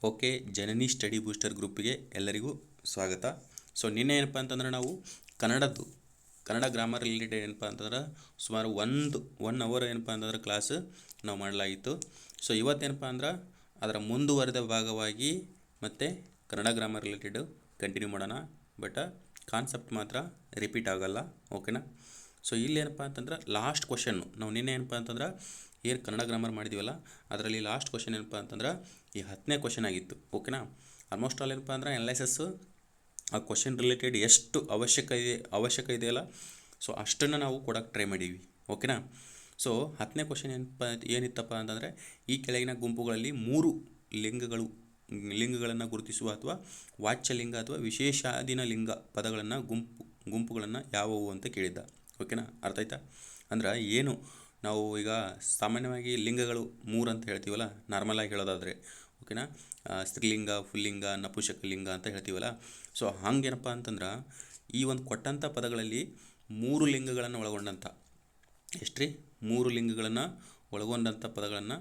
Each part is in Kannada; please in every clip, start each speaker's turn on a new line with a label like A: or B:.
A: ಓಕೆ, ಜನನಿ ಸ್ಟಡಿ ಬೂಸ್ಟರ್ ಗ್ರೂಪಿಗೆ ಎಲ್ಲರಿಗೂ ಸ್ವಾಗತ. ಸೊ ನಿನ್ನೆ ಏನಪ್ಪ ಅಂತಂದ್ರೆ ನಾವು ಕನ್ನಡ ಗ್ರಾಮರ್ ರಿಲೇಟೆಡ್ ಏನಪ್ಪ ಅಂತಂದ್ರೆ ಸುಮಾರು ಒನ್ ಅವರ್ ಏನಪ್ಪ ಅಂತಂದ್ರೆ ಕ್ಲಾಸ್ ನಾವು ಮಾಡಲಾಗಿತ್ತು. ಸೊ ಇವತ್ತೇನಪ್ಪ ಅಂದ್ರೆ ಅದರ ಮುಂದುವರೆದ ಭಾಗವಾಗಿ ಮತ್ತು ಕನ್ನಡ ಗ್ರಾಮರ್ ರಿಲೇಟೆಡ್ ಕಂಟಿನ್ಯೂ ಮಾಡೋಣ. ಬಟ್ ಕಾನ್ಸೆಪ್ಟ್ ಮಾತ್ರ ರಿಪೀಟ್ ಆಗೋಲ್ಲ, ಓಕೆನಾ. ಸೊ ಇಲ್ಲಿ ಏನಪ್ಪ ಅಂತಂದ್ರೆ ಲಾಸ್ಟ್ ಕ್ವಶನ್ನು ನಾವು ನಿನ್ನೆ ಏನಪ್ಪ ಅಂತಂದ್ರೆ ಏನು ಕನ್ನಡ ಗ್ರಾಮರ್ ಮಾಡಿದ್ದೀವಲ್ಲ ಅದರಲ್ಲಿ ಲಾಸ್ಟ್ ಕ್ವಶನ್ ಏನಪ್ಪ ಅಂತಂದ್ರೆ ಈ 10ನೇ ಕ್ವಶನ್ ಆಗಿತ್ತು, ಓಕೆನಾ. ಆಲ್ಮೋಸ್ಟ್ ಆಲ್ ಏನಪ್ಪ ಅಂದ್ರೆ ಅನಲೈಸಸ್ಸು ಆ ಕ್ವಶನ್ ರಿಲೇಟೆಡ್ ಎಷ್ಟು ಅವಶ್ಯಕ ಇದೆಯಲ್ಲ ಸೊ ಅಷ್ಟನ್ನು ನಾವು ಕೊಡೋಕ್ಕೆ ಟ್ರೈ ಮಾಡೀವಿ, ಓಕೆನಾ. ಸೊ 10ನೇ ಕ್ವಶನ್ ಏನಿತ್ತಪ್ಪ ಅಂತಂದರೆ ಈ ಕೆಳಗಿನ ಗುಂಪುಗಳಲ್ಲಿ 3 ಲಿಂಗಗಳನ್ನು ಗುರುತಿಸುವ ಅಥವಾ ವಾಚ್ಯಲಿಂಗ ಅಥವಾ ವಿಶೇಷಾಧೀನ ಲಿಂಗ ಪದಗಳನ್ನು ಗುಂಪುಗಳನ್ನು ಯಾವುವು ಅಂತ ಕೇಳಿದ್ದ, ಓಕೆನಾ. ಅರ್ಥ ಆಯ್ತಾ? ಅಂದ್ರೆ ಏನು ನಾವು ಈಗ ಸಾಮಾನ್ಯವಾಗಿ ಲಿಂಗಗಳು 3 ಅಂತ ಹೇಳ್ತೀವಲ್ಲ, ನಾರ್ಮಲಾಗಿ ಹೇಳೋದಾದರೆ, ಓಕೆನಾ. ಸ್ತ್ರೀಲಿಂಗ, ಪುಲ್ಲಿಂಗ, ನಪುಂಸಕಲಿಂಗ ಅಂತ ಹೇಳ್ತೀವಲ್ಲ. ಸೊ ಹಂಗೇನಪ್ಪ ಅಂತಂದ್ರೆ ಈ ಒಂದು ಕೊಟ್ಟಂಥ ಪದಗಳಲ್ಲಿ 3 ಲಿಂಗಗಳನ್ನು ಒಳಗೊಂಡಂಥ 3 ಲಿಂಗಗಳನ್ನು ಒಳಗೊಂಡಂಥ ಪದಗಳನ್ನು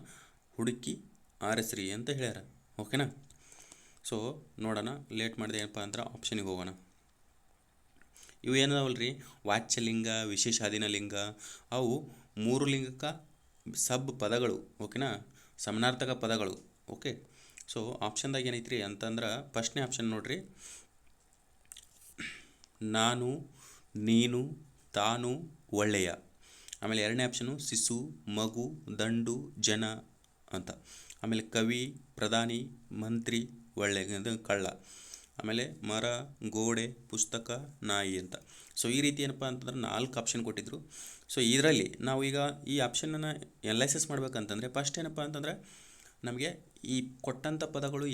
A: ಹುಡುಕಿ ಆರಿಸ್ರಿ ಅಂತ ಹೇಳ್ಯಾರ, ಓಕೆನಾ. ಸೊ ನೋಡೋಣ, ಲೇಟ್ ಮಾಡಿದೆ ಏನಪ್ಪ ಅಂದ್ರೆ ಆಪ್ಷನಿಗೆ ಹೋಗೋಣ. ಇವು ಏನದಾವಲ್ರಿ, ವಾಚ್ಯಲಿಂಗ, ವಿಶೇಷಾಧೀನ ಲಿಂಗ, ಅವು 3 ಲಿಂಗಕ್ಕೆ ಸಬ್ ಪದಗಳು, ಓಕೆನಾ, ಸಮಾನಾರ್ಥಕ ಪದಗಳು, ಓಕೆ. ಸೊ ಆಪ್ಷನ್ದಾಗ ಏನೈತ್ರಿ ಅಂತಂದ್ರೆ ಫಸ್ಟ್ನೇ ಆಪ್ಷನ್ ನೋಡ್ರಿ, ನಾನು, ನೀನು, ತಾನು, ಒಳ್ಳೆಯ. ಆಮೇಲೆ ಎರಡನೇ ಆಪ್ಷನು ಶಿಶು, ಮಗು, ದಂಡು, ಜನ ಅಂತ. ಆಮೇಲೆ ಕವಿ, ಪ್ರಧಾನಿ, ಮಂತ್ರಿ, ಒಳ್ಳೆಯ ಕಳ್ಳ. ಆಮೇಲೆ ಮರ, ಗೋಡೆ, ಪುಸ್ತಕ, ನಾಯಿ ಅಂತ. ಸೊ ಈ ರೀತಿ ಏನಪ್ಪ ಅಂತಂದ್ರೆ 4 ಆಪ್ಷನ್ ಕೊಟ್ಟಿದ್ರು. ಸೊ ಇದರಲ್ಲಿ ನಾವು ಈಗ ಈ ಆಪ್ಷನನ್ನು ಅನಲೈಸಿಸ್ ಮಾಡ್ಬೇಕಂತಂದರೆ ಫಸ್ಟ್ ಏನಪ್ಪ ಅಂತಂದರೆ ನಮಗೆ ಈ ಕೊಟ್ಟಂಥ ಪದಗಳು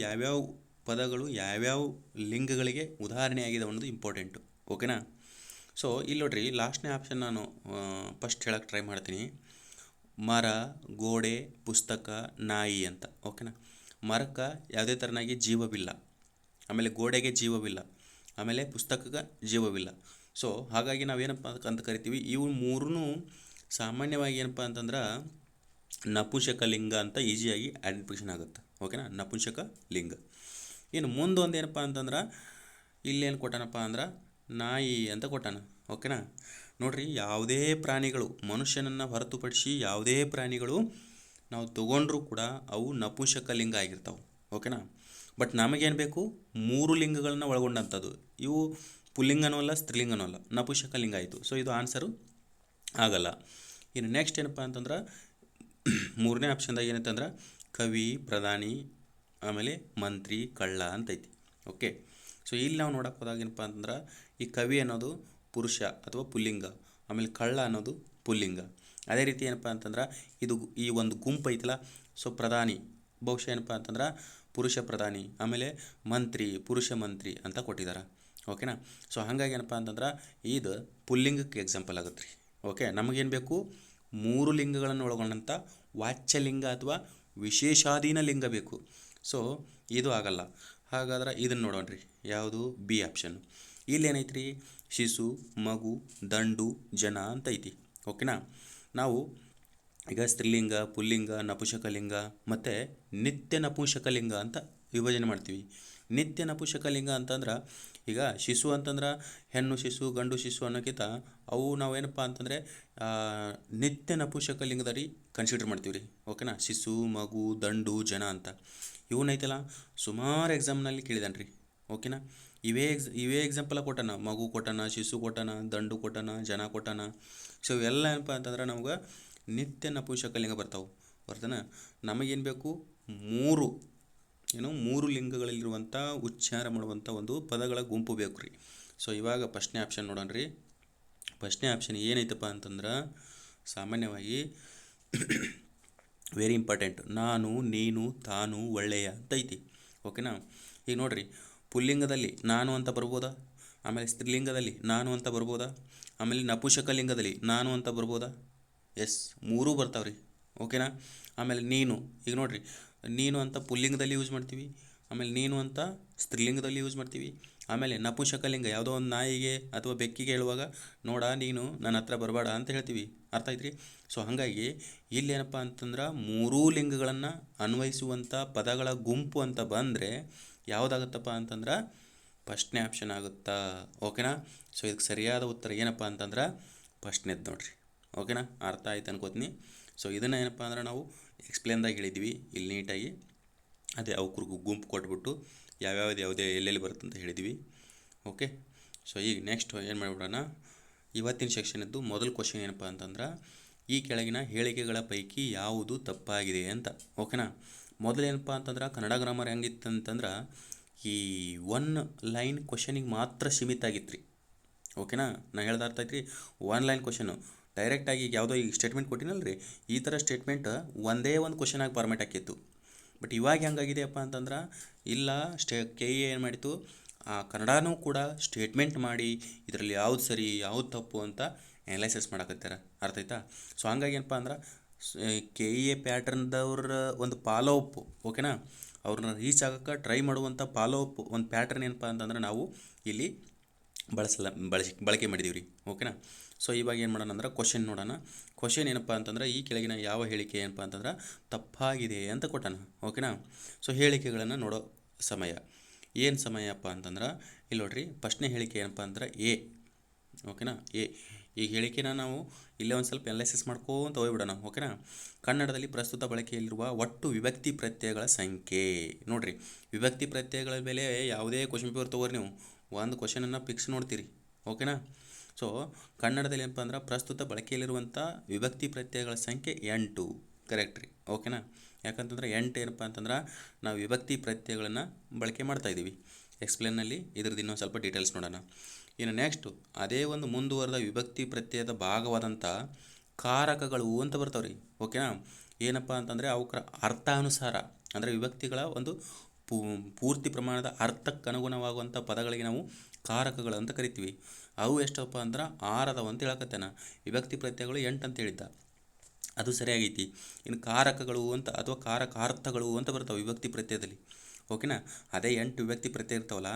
A: ಯಾವ್ಯಾವ ಲಿಂಗಗಳಿಗೆ ಉದಾಹರಣೆಯಾಗಿದೆ ಅನ್ನೋದು ಇಂಪಾರ್ಟೆಂಟು, ಓಕೆನಾ. ಸೊ ಇಲ್ಲಿ ನೋಡ್ರಿ, ಲಾಸ್ಟ್ನೇ ಆಪ್ಷನ್ ನಾನು ಫಸ್ಟ್ ಹೇಳಕ್ಕೆ ಟ್ರೈ ಮಾಡ್ತೀನಿ. ಮರ, ಗೋಡೆ, ಪುಸ್ತಕ, ನಾಯಿ ಅಂತ, ಓಕೆನಾ. ಮರಕ್ಕೆ ಯಾವುದೇ ಥರನಾಗಿ ಜೀವವಿಲ್ಲ, ಆಮೇಲೆ ಗೋಡೆಗೆ ಜೀವವಿಲ್ಲ, ಆಮೇಲೆ ಪುಸ್ತಕಕ್ಕೆ ಜೀವವಿಲ್ಲ. ಸೊ ಹಾಗಾಗಿ ನಾವೇನಪ್ಪ ಅಂತ ಕರಿತೀವಿ, ಇವು 3 ಸಾಮಾನ್ಯವಾಗಿ ಏನಪ್ಪ ಅಂತಂದ್ರೆ ನಪುಂಸಕ ಲಿಂಗ ಅಂತ ಈಸಿಯಾಗಿ ಐಡೆಂಟಿಫಿಕೇಷನ್ ಆಗುತ್ತೆ, ಓಕೆನಾ. ನಪುಂಸಕ ಲಿಂಗ. ಇನ್ನು ಮುಂದೊಂದು ಏನಪ್ಪ ಅಂತಂದ್ರೆ ಇಲ್ಲೇನು ಕೊಟ್ಟಾನಪ್ಪ ಅಂದ್ರೆ ನಾಯಿ ಅಂತ ಕೊಟ್ಟಾನ, ಓಕೆನಾ. ನೋಡ್ರಿ, ಯಾವುದೇ ಪ್ರಾಣಿಗಳು ಮನುಷ್ಯನನ್ನು ಹೊರತುಪಡಿಸಿ ಯಾವುದೇ ಪ್ರಾಣಿಗಳು ನಾವು ತೊಗೊಂಡ್ರೂ ಕೂಡ ಅವು ನಪುಂಸಕ ಲಿಂಗ ಆಗಿರ್ತಾವೆ, ಓಕೆನಾ. ಬಟ್ ನಮಗೇನು ಬೇಕು, 3 ಲಿಂಗಗಳನ್ನ ಒಳಗೊಂಡಂಥದ್ದು. ಇವು ಪುಲ್ಲಿಂಗನೂ ಅಲ್ಲ, ಸ್ತ್ರೀಲಿಂಗನೂ ಅಲ್ಲ, ನಪುಂಸಕ ಲಿಂಗ ಆಯಿತು. ಸೊ ಇದು ಆನ್ಸರು ಆಗಲ್ಲ. ಇನ್ನು ನೆಕ್ಸ್ಟ್ ಏನಪ್ಪ ಅಂತಂದ್ರೆ 3ನೇ ಆಪ್ಷನ್ದಾಗ ಏನಂತಂದ್ರೆ ಕವಿ, ಪ್ರಧಾನಿ, ಆಮೇಲೆ ಮಂತ್ರಿ, ಕಳ್ಳ ಅಂತೈತಿ, ಓಕೆ. ಸೊ ಇಲ್ಲಿ ನಾವು ನೋಡಕ್ಕೆ ಹೋದಾಗ ಏನಪ್ಪ ಅಂತಂದ್ರೆ ಈ ಕವಿ ಅನ್ನೋದು ಪುರುಷ ಅಥವಾ ಪುಲ್ಲಿಂಗ, ಆಮೇಲೆ ಕಳ್ಳ ಅನ್ನೋದು ಪುಲ್ಲಿಂಗ. ಅದೇ ರೀತಿ ಏನಪ್ಪ ಅಂತಂದ್ರೆ ಈ ಒಂದು ಗುಂಪು ಐತಲ್ಲ, ಸೊ ಪ್ರಧಾನಿ ಬಹುಶಃ ಏನಪ್ಪ ಅಂತಂದ್ರೆ ಪುರುಷ ಪ್ರಧಾನಿ, ಆಮೇಲೆ ಮಂತ್ರಿ ಪುರುಷ ಮಂತ್ರಿ ಅಂತ ಕೊಟ್ಟಿದ್ದಾರೆ, ಓಕೆನಾ. ಸೊ ಹಾಗಾಗಿ ಏನಪ್ಪ ಅಂತಂದ್ರೆ ಇದು ಪುಲ್ಲಿಂಗಕ್ಕೆ ಎಕ್ಸಾಂಪಲ್ ಆಗುತ್ತೆ ರೀ, ಓಕೆ. ನಮಗೇನು ಬೇಕು, 3 ಲಿಂಗಗಳನ್ನು ಒಳಗೊಂಡಂಥ ವಾಚ್ಯಲಿಂಗ ಅಥವಾ ವಿಶೇಷಾಧೀನ ಲಿಂಗ ಬೇಕು. ಸೊ ಇದು ಆಗಲ್ಲ. ಹಾಗಾದ್ರೆ ಇದನ್ನು ನೋಡೋಣ್ರಿ, ಯಾವುದು ಬಿ ಆಪ್ಷನ್. ಇಲ್ಲಿ ಏನೈತ್ರಿ, ಶಿಶು, ಮಗು, ದಂಡು, ಜನ ಅಂತ ಐತಿ, ಓಕೆನಾ. ನಾವು ಈಗ ಸ್ತ್ರೀಲಿಂಗ, ಪುಲ್ಲಿಂಗ, ನಪುಂಸಕಲಿಂಗ ಮತ್ತು ನಿತ್ಯ ನಪುಂಸಕಲಿಂಗ ಅಂತ ವಿಭಜನೆ ಮಾಡ್ತೀವಿ. ನಿತ್ಯ ನಪುಂಸಕಲಿಂಗ ಅಂತಂದ್ರೆ ಈಗ ಶಿಶು ಅಂತಂದ್ರೆ ಹೆಣ್ಣು ಶಿಶು, ಗಂಡು ಶಿಶು ಅನ್ನೋಕ್ಕಿಂತ ಅವು ನಾವೇನಪ್ಪ ಅಂತಂದರೆ ನಿತ್ಯ ನಪುಂಸಕಲಿಂಗದಲ್ಲಿ ಕನ್ಸಿಡರ್ ಮಾಡ್ತೀವಿ ರೀ, ಓಕೆನಾ. ಶಿಶು, ಮಗು, ದಂಡು, ಜನ ಅಂತ ಇವನ್ನೈತಲ್ಲ ಸುಮಾರು ಎಕ್ಸಾಮ್ನಲ್ಲಿ ಕೇಳಿದಾನೆ ರೀ, ಓಕೆನಾ. ಇವೇ ಎಕ್ಸಾಂಪಲ ಕೊಟ್ಟಾನ, ಮಗು ಕೊಟ್ಟಾನ, ಶಿಶು ಕೊಟ್ಟಾನ, ದಂಡು ಕೊಟ್ಟಾನ, ಜನ ಕೊಟ್ಟಾನ. ಸೊ ಇವೆಲ್ಲ ಏನಪ್ಪ ಅಂತಂದ್ರೆ ನಮ್ಗೆ ನಿತ್ಯ ನಪುಂಸಕಲಿಂಗ ಬರ್ತಾನೆ. ನಮಗೇನು ಬೇಕು, 3 ಲಿಂಗಗಳಲ್ಲಿರುವಂಥ ಉಚ್ಚಾರ ಮಾಡುವಂಥ ಒಂದು ಪದಗಳ ಗುಂಪು ಬೇಕು ರೀ. ಸೊ ಇವಾಗ ಫಸ್ಟ್ನೇ ಆಪ್ಷನ್ ನೋಡೋಣ ರೀ. ಫಸ್ಟ್ನೇ ಆಪ್ಷನ್ ಏನೈತಪ್ಪ ಅಂತಂದ್ರೆ ಸಾಮಾನ್ಯವಾಗಿ ವೆರಿ ಇಂಪಾರ್ಟೆಂಟ್, ನಾನು, ನೀನು, ತಾನು, ಒಳ್ಳೆಯ ಅಂತ ಐತಿ, ಓಕೆನಾ. ಈಗ ನೋಡಿರಿ, ಪುಲ್ಲಿಂಗದಲ್ಲಿ ನಾನು ಅಂತ ಬರ್ಬೋದಾ, ಆಮೇಲೆ ಸ್ತ್ರೀಲಿಂಗದಲ್ಲಿ ನಾನು ಅಂತ ಬರ್ಬೋದಾ, ಆಮೇಲೆ ನಪುಂಸಕಲಿಂಗದಲ್ಲಿ ನಾನು ಅಂತ ಬರ್ಬೋದಾ? ಎಸ್, 3 ಬರ್ತಾವೆ ರೀ, ಓಕೆನಾ. ಆಮೇಲೆ ನೀನು, ಈಗ ನೋಡಿರಿ, ನೀನು ಅಂತ ಪುಲ್ಲಿಂಗದಲ್ಲಿ ಯೂಸ್ ಮಾಡ್ತೀವಿ, ಆಮೇಲೆ ನೀನು ಅಂತ ಸ್ತ್ರೀಲಿಂಗದಲ್ಲಿ ಯೂಸ್ ಮಾಡ್ತೀವಿ. ಆಮೇಲೆ ನಪುಂಸಕಲಿಂಗ ಯಾವುದೋ ಒಂದು ನಾಯಿಗೆ ಅಥವಾ ಬೆಕ್ಕಿಗೆ ಹೇಳುವಾಗ ನೋಡ ನೀನು ನನ್ನ ಹತ್ರ ಬರಬೇಡ ಅಂತ ಹೇಳ್ತೀವಿ, ಅರ್ಥ ಆಯ್ತು ರೀ. ಸೊ ಹಾಗಾಗಿ ಇಲ್ಲೇನಪ್ಪ ಅಂತಂದ್ರೆ ಮೂರೂ ಲಿಂಗಗಳನ್ನು ಅನ್ವಯಿಸುವಂಥ ಪದಗಳ ಗುಂಪು ಅಂತ ಬಂದರೆ ಯಾವುದಾಗುತ್ತಪ್ಪ ಅಂತಂದ್ರೆ ಫಸ್ಟ್ನೇ ಆಪ್ಷನ್ ಆಗುತ್ತಾ. ಓಕೆನಾ. ಸೊ ಇದಕ್ಕೆ ಸರಿಯಾದ ಉತ್ತರ ಏನಪ್ಪ ಅಂತಂದ್ರೆ ಫಸ್ಟ್ನೇದು ನೋಡಿರಿ. ಓಕೆನಾ, ಅರ್ಥ ಆಯ್ತು ಅನ್ಕೋತೀನಿ. ಸೊ ಇದನ್ನು ಏನಪ್ಪ ಅಂದ್ರೆ ನಾವು ಎಕ್ಸ್ಪ್ಲೇನ್ದಾಗ ಹೇಳಿದ್ವಿ ಇಲ್ಲಿ ನೀಟಾಗಿ. ಅದೇ ಅವ್ರಿಗೂ ಗುಂಪು ಕೊಟ್ಬಿಟ್ಟು ಯಾವ್ಯಾವ್ದು ಯಾವುದೇ ಎಲ್ಲೆಲ್ಲಿ ಬರುತ್ತೆ ಅಂತ ಹೇಳಿದ್ವಿ. ಓಕೆ. ಸೊ ಈಗ ನೆಕ್ಸ್ಟ್ ಏನು ಮಾಡಿಬಿಡೋಣ, ಇವತ್ತಿನ ಸೆಕ್ಷನದ್ದು ಮೊದಲ ಕ್ವಶನ್ ಏನಪ್ಪ ಅಂತಂದ್ರೆ ಈ ಕೆಳಗಿನ ಹೇಳಿಕೆಗಳ ಪೈಕಿ ಯಾವುದು ತಪ್ಪಾಗಿದೆ ಅಂತ. ಓಕೆನಾ. ಮೊದಲೇನಪ್ಪ ಅಂತಂದ್ರೆ ಕನ್ನಡ ಗ್ರಾಮರ್ ಹೆಂಗಿತ್ತು ಅಂತಂದ್ರೆ ಈ ಒನ್ ಲೈನ್ ಕ್ವಶನಿಗೆ ಮಾತ್ರ ಸೀಮಿತ ಆಗಿತ್ತು ರೀ. ಓಕೆನಾ, ನಾನು ಹೇಳ್ದ ಅರ್ಥ ಆಯ್ತು ರೀ. ಒನ್ ಲೈನ್ ಕ್ವಶನು ಡೈರೆಕ್ಟಾಗಿ ಯಾವುದೋ ಈಗ ಸ್ಟೇಟ್ಮೆಂಟ್ ಕೊಟ್ಟಿನಲ್ಲ ರೀ, ಈ ಥರ ಸ್ಟೇಟ್ಮೆಂಟ್ ಒಂದೇ ಒಂದು ಕ್ವಶನಾಗಿ ಫಾರ್ಮೇಟ್ ಹಾಕಿತ್ತು. ಬಟ್ ಇವಾಗ ಹೆಂಗಾಗಿದೆಯಪ್ಪ ಅಂತಂದ್ರೆ ಇಲ್ಲ, ಕೆ ಎ ಏನು ಮಾಡಿತು, ಕನ್ನಡನೂ ಕೂಡ ಸ್ಟೇಟ್ಮೆಂಟ್ ಮಾಡಿ ಇದರಲ್ಲಿ ಯಾವ್ದು ಸರಿ ಯಾವ್ದು ತಪ್ಪು ಅಂತ ಅನಲೈಸಿಸ್ ಮಾಡಕತ್ತಾರೆ. ಅರ್ಥ ಆಯ್ತಾ. ಸೊ ಹಂಗಾಗಿ ಏನಪ್ಪ ಅಂದ್ರೆ ಕೆ ಇ ಎ ಪ್ಯಾಟ್ರನ್ದವ್ರ ಒಂದು ಫಾಲೋ ಅಪ್, ಓಕೆನಾ, ಅವ್ರನ್ನ ರೀಚ್ ಆಗೋಕ್ಕೆ ಟ್ರೈ ಮಾಡುವಂಥ ಫಾಲೋ ಅಪ್ ಒಂದು ಪ್ಯಾಟ್ರನ್ ಏನಪ್ಪ ಅಂತಂದ್ರೆ ನಾವು ಇಲ್ಲಿ ಬಳಕೆ ಮಾಡಿದೀವಿ ರೀ. ಓಕೆನಾ. ಸೊ ಇವಾಗ ಏನು ಮಾಡೋಣ ಅಂದ್ರೆ ಕ್ವಶನ್ ನೋಡೋಣ. ಕ್ವಶನ್ ಏನಪ್ಪ ಅಂತಂದ್ರೆ ಈ ಕೆಳಗಿನ ಯಾವ ಹೇಳಿಕೆ ಏನಪ್ಪ ಅಂತಂದ್ರೆ ತಪ್ಪಾಗಿದೆ ಅಂತ ಕೊಟ್ಟಾನ. ಓಕೆನಾ. ಸೊ ಹೇಳಿಕೆಗಳನ್ನು ನೋಡೋ ಸಮಯ ಏನು ಸಮಯಪ್ಪ ಅಂತಂದ್ರೆ ಇಲ್ಲಿ ನೋಡ್ರಿ, ಫಸ್ಟ್ನೇ ಹೇಳಿಕೆ ಏನಪ್ಪ ಅಂದ್ರೆ ಎ. ಓಕೆನಾ, ಎ. ಈ ಹೇಳಿಕೆನ ನಾವು ಇಲ್ಲೇ ಒಂದು ಸ್ವಲ್ಪ ಅನಲೈಸಿಸ್ ಮಾಡ್ಕೊಂತ ಹೋಗ್ಬಿಡೋಣ. ಓಕೆನಾ. ಕನ್ನಡದಲ್ಲಿ ಪ್ರಸ್ತುತ ಬಳಕೆಯಲ್ಲಿರುವ ಒಟ್ಟು ವಿಭಕ್ತಿ ಪ್ರತ್ಯಯಗಳ ಸಂಖ್ಯೆ. ನೋಡಿರಿ, ವಿಭಕ್ತಿ ಪ್ರತ್ಯಯಗಳ ಮೇಲೆ ಯಾವುದೇ ಕ್ವಶನ್ ಪೇಪರ್ ತೊಗೊರಿ ನೀವು ಒಂದು ಕ್ವಶನನ್ನು ಫಿಕ್ಸ್ ನೋಡ್ತೀರಿ. ಓಕೆನಾ. ಸೊ ಕನ್ನಡದಲ್ಲಿ ಏನಪ್ಪ ಅಂದ್ರೆ ಪ್ರಸ್ತುತ ಬಳಕೆಯಲ್ಲಿರುವಂಥ ವಿಭಕ್ತಿ ಪ್ರತ್ಯಯಗಳ ಸಂಖ್ಯೆ 8. ಕರೆಕ್ಟ್ ರೀ. ಓಕೆನಾ. ಯಾಕಂತಂದ್ರೆ 8 ಏನಪ್ಪ ಅಂತಂದ್ರೆ ನಾವು ವಿಭಕ್ತಿ ಪ್ರತ್ಯಯಗಳನ್ನು ಬಳಕೆ ಮಾಡ್ತಾಯಿದ್ದೀವಿ. ಎಕ್ಸ್ಪ್ಲೇನಲ್ಲಿ ಇದ್ರದ್ದು ಇನ್ನೊಂದು ಸ್ವಲ್ಪ ಡೀಟೇಲ್ಸ್ ನೋಡೋಣ. ಇನ್ನು ನೆಕ್ಸ್ಟು ಅದೇ ಒಂದು ಮುಂದುವರೆದ ವಿಭಕ್ತಿ ಪ್ರತ್ಯಯದ ಭಾಗವಾದಂಥ ಕಾರಕಗಳು ಅಂತ ಬರ್ತಾವೆ ರೀ. ಓಕೆನಾ. ಏನಪ್ಪ ಅಂತಂದರೆ ಅವಕ್ಕೆ ಅರ್ಥಾನುಸಾರ ಅಂದರೆ ವಿಭಕ್ತಿಗಳ ಒಂದು ಪೂರ್ತಿ ಪ್ರಮಾಣದ ಅರ್ಥಕ್ಕೆ ಅನುಗುಣವಾಗುವಂಥ ಪದಗಳಿಗೆ ನಾವು ಕಾರಕಗಳು ಅಂತ ಕರಿತೀವಿ. ಅವು ಎಷ್ಟಪ್ಪ ಅಂದ್ರೆ 6 ಅದಾವ ಅಂತ ಹೇಳಕತ್ತೇನೆ. ವಿಭಕ್ತಿ ಪ್ರತ್ಯಯಗಳು 8 ಅಂತ ಹೇಳಿದ್ದ, ಅದು ಸರಿಯಾಗೈತಿ. ಇನ್ನು ಕಾರಕಗಳು ಅಂತ ಅಥವಾ ಕಾರಕಾರ್ಥಗಳು ಅಂತ ಬರ್ತಾವೆ ವಿಭಕ್ತಿ ಪ್ರತ್ಯಯದಲ್ಲಿ. ಓಕೆನಾ. ಅದೇ 8 ವಿಭಕ್ತಿ ಪ್ರತ್ಯಯ ಇರ್ತಾವಲ್ಲ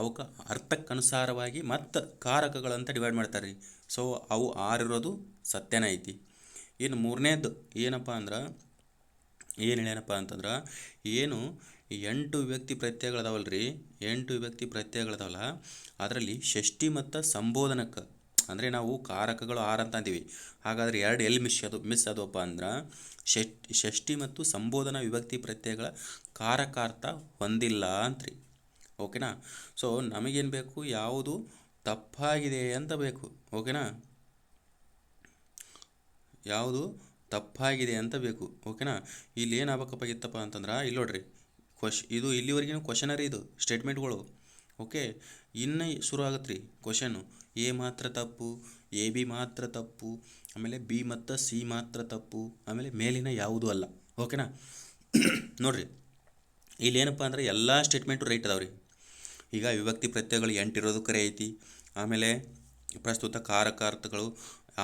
A: ಅವಕ್ಕೆ ಅರ್ಥಕ್ಕನುಸಾರವಾಗಿ ಮತ್ತು ಕಾರಕಗಳಂತ ಡಿವೈಡ್ ಮಾಡ್ತಾರೆ ರೀ. ಸೊ ಅವು 6 ಇರೋದು ಸತ್ಯನೇ ಐತಿ. ಇನ್ನು ಮೂರನೇದು ಏನಪ್ಪ ಅಂದ್ರೆ ಏನು ಹೇಳ್ಯಾನಪ್ಪ ಅಂತಂದ್ರೆ ಏನು 8 ವಿಭಕ್ತಿ ಪ್ರತ್ಯಯಗಳದಾವಲ್ಲ ರೀ, 8 ವಿಭಕ್ತಿ ಪ್ರತ್ಯಯಗಳದಾವಲ್ಲ ಅದರಲ್ಲಿ ಷಷ್ಠಿ ಮತ್ತು ಸಂಬೋಧನಕ್ಕೆ ಅಂದರೆ ನಾವು ಕಾರಕಗಳು 6 ಅಂತ ಅಂತೀವಿ. ಹಾಗಾದರೆ 2 ಎಲ್ಲಿ ಮಿಸ್ ಆದವಪ್ಪ ಅಂದ್ರೆ ಷಷ್ಠಿ ಮತ್ತು ಸಂಬೋಧನ ವಿಭಕ್ತಿ ಪ್ರತ್ಯಯಗಳ ಕಾರಕಾರ್ಥ ಹೊಂದಿಲ್ಲ ಅಂತ್ರಿ. ಓಕೆನಾ. ಸೊ ನಮಗೇನು ಬೇಕು, ಯಾವುದು ತಪ್ಪಾಗಿದೆ ಅಂತ ಬೇಕು. ಓಕೆನಾ, ಯಾವುದು ತಪ್ಪಾಗಿದೆ ಅಂತ ಬೇಕು. ಓಕೆನಾ. ಇಲ್ಲಿ ಏನು ಆಗ್ಬೇಕಪ್ಪಾಗಿತ್ತಪ್ಪ ಅಂತಂದ್ರೆ ಇಲ್ಲಿ ನೋಡ್ರಿ, ಇದು ಇಲ್ಲಿವರೆಗಿನ ಕ್ವಶನರಿ, ಇದು ಸ್ಟೇಟ್ಮೆಂಟ್ಗಳು. ಓಕೆ. ಇನ್ನು ಶುರು ಆಗುತ್ತೆ ರೀ ಕ್ವಶನ್ನು. ಎ ಮಾತ್ರ ತಪ್ಪು, ಎ ಬಿ ಮಾತ್ರ ತಪ್ಪು, ಆಮೇಲೆ ಬಿ ಮತ್ತು ಸಿ ಮಾತ್ರ ತಪ್ಪು, ಆಮೇಲೆ ಮೇಲಿನ ಯಾವುದೂ ಅಲ್ಲ. ಓಕೆನಾ. ನೋಡಿರಿ, ಇಲ್ಲೇನಪ್ಪ ಅಂದ್ರೆ ಎಲ್ಲ ಸ್ಟೇಟ್ಮೆಂಟು ರೈಟ್ ಅದಾವೆ ರೀ. ಈಗ ವಿಭಕ್ತಿ ಪ್ರತ್ಯಯಗಳು 8 ಇರೋದು ಕರೆ ಐತಿ, ಆಮೇಲೆ ಪ್ರಸ್ತುತ ಕಾರಕಾರ್ಥಗಳು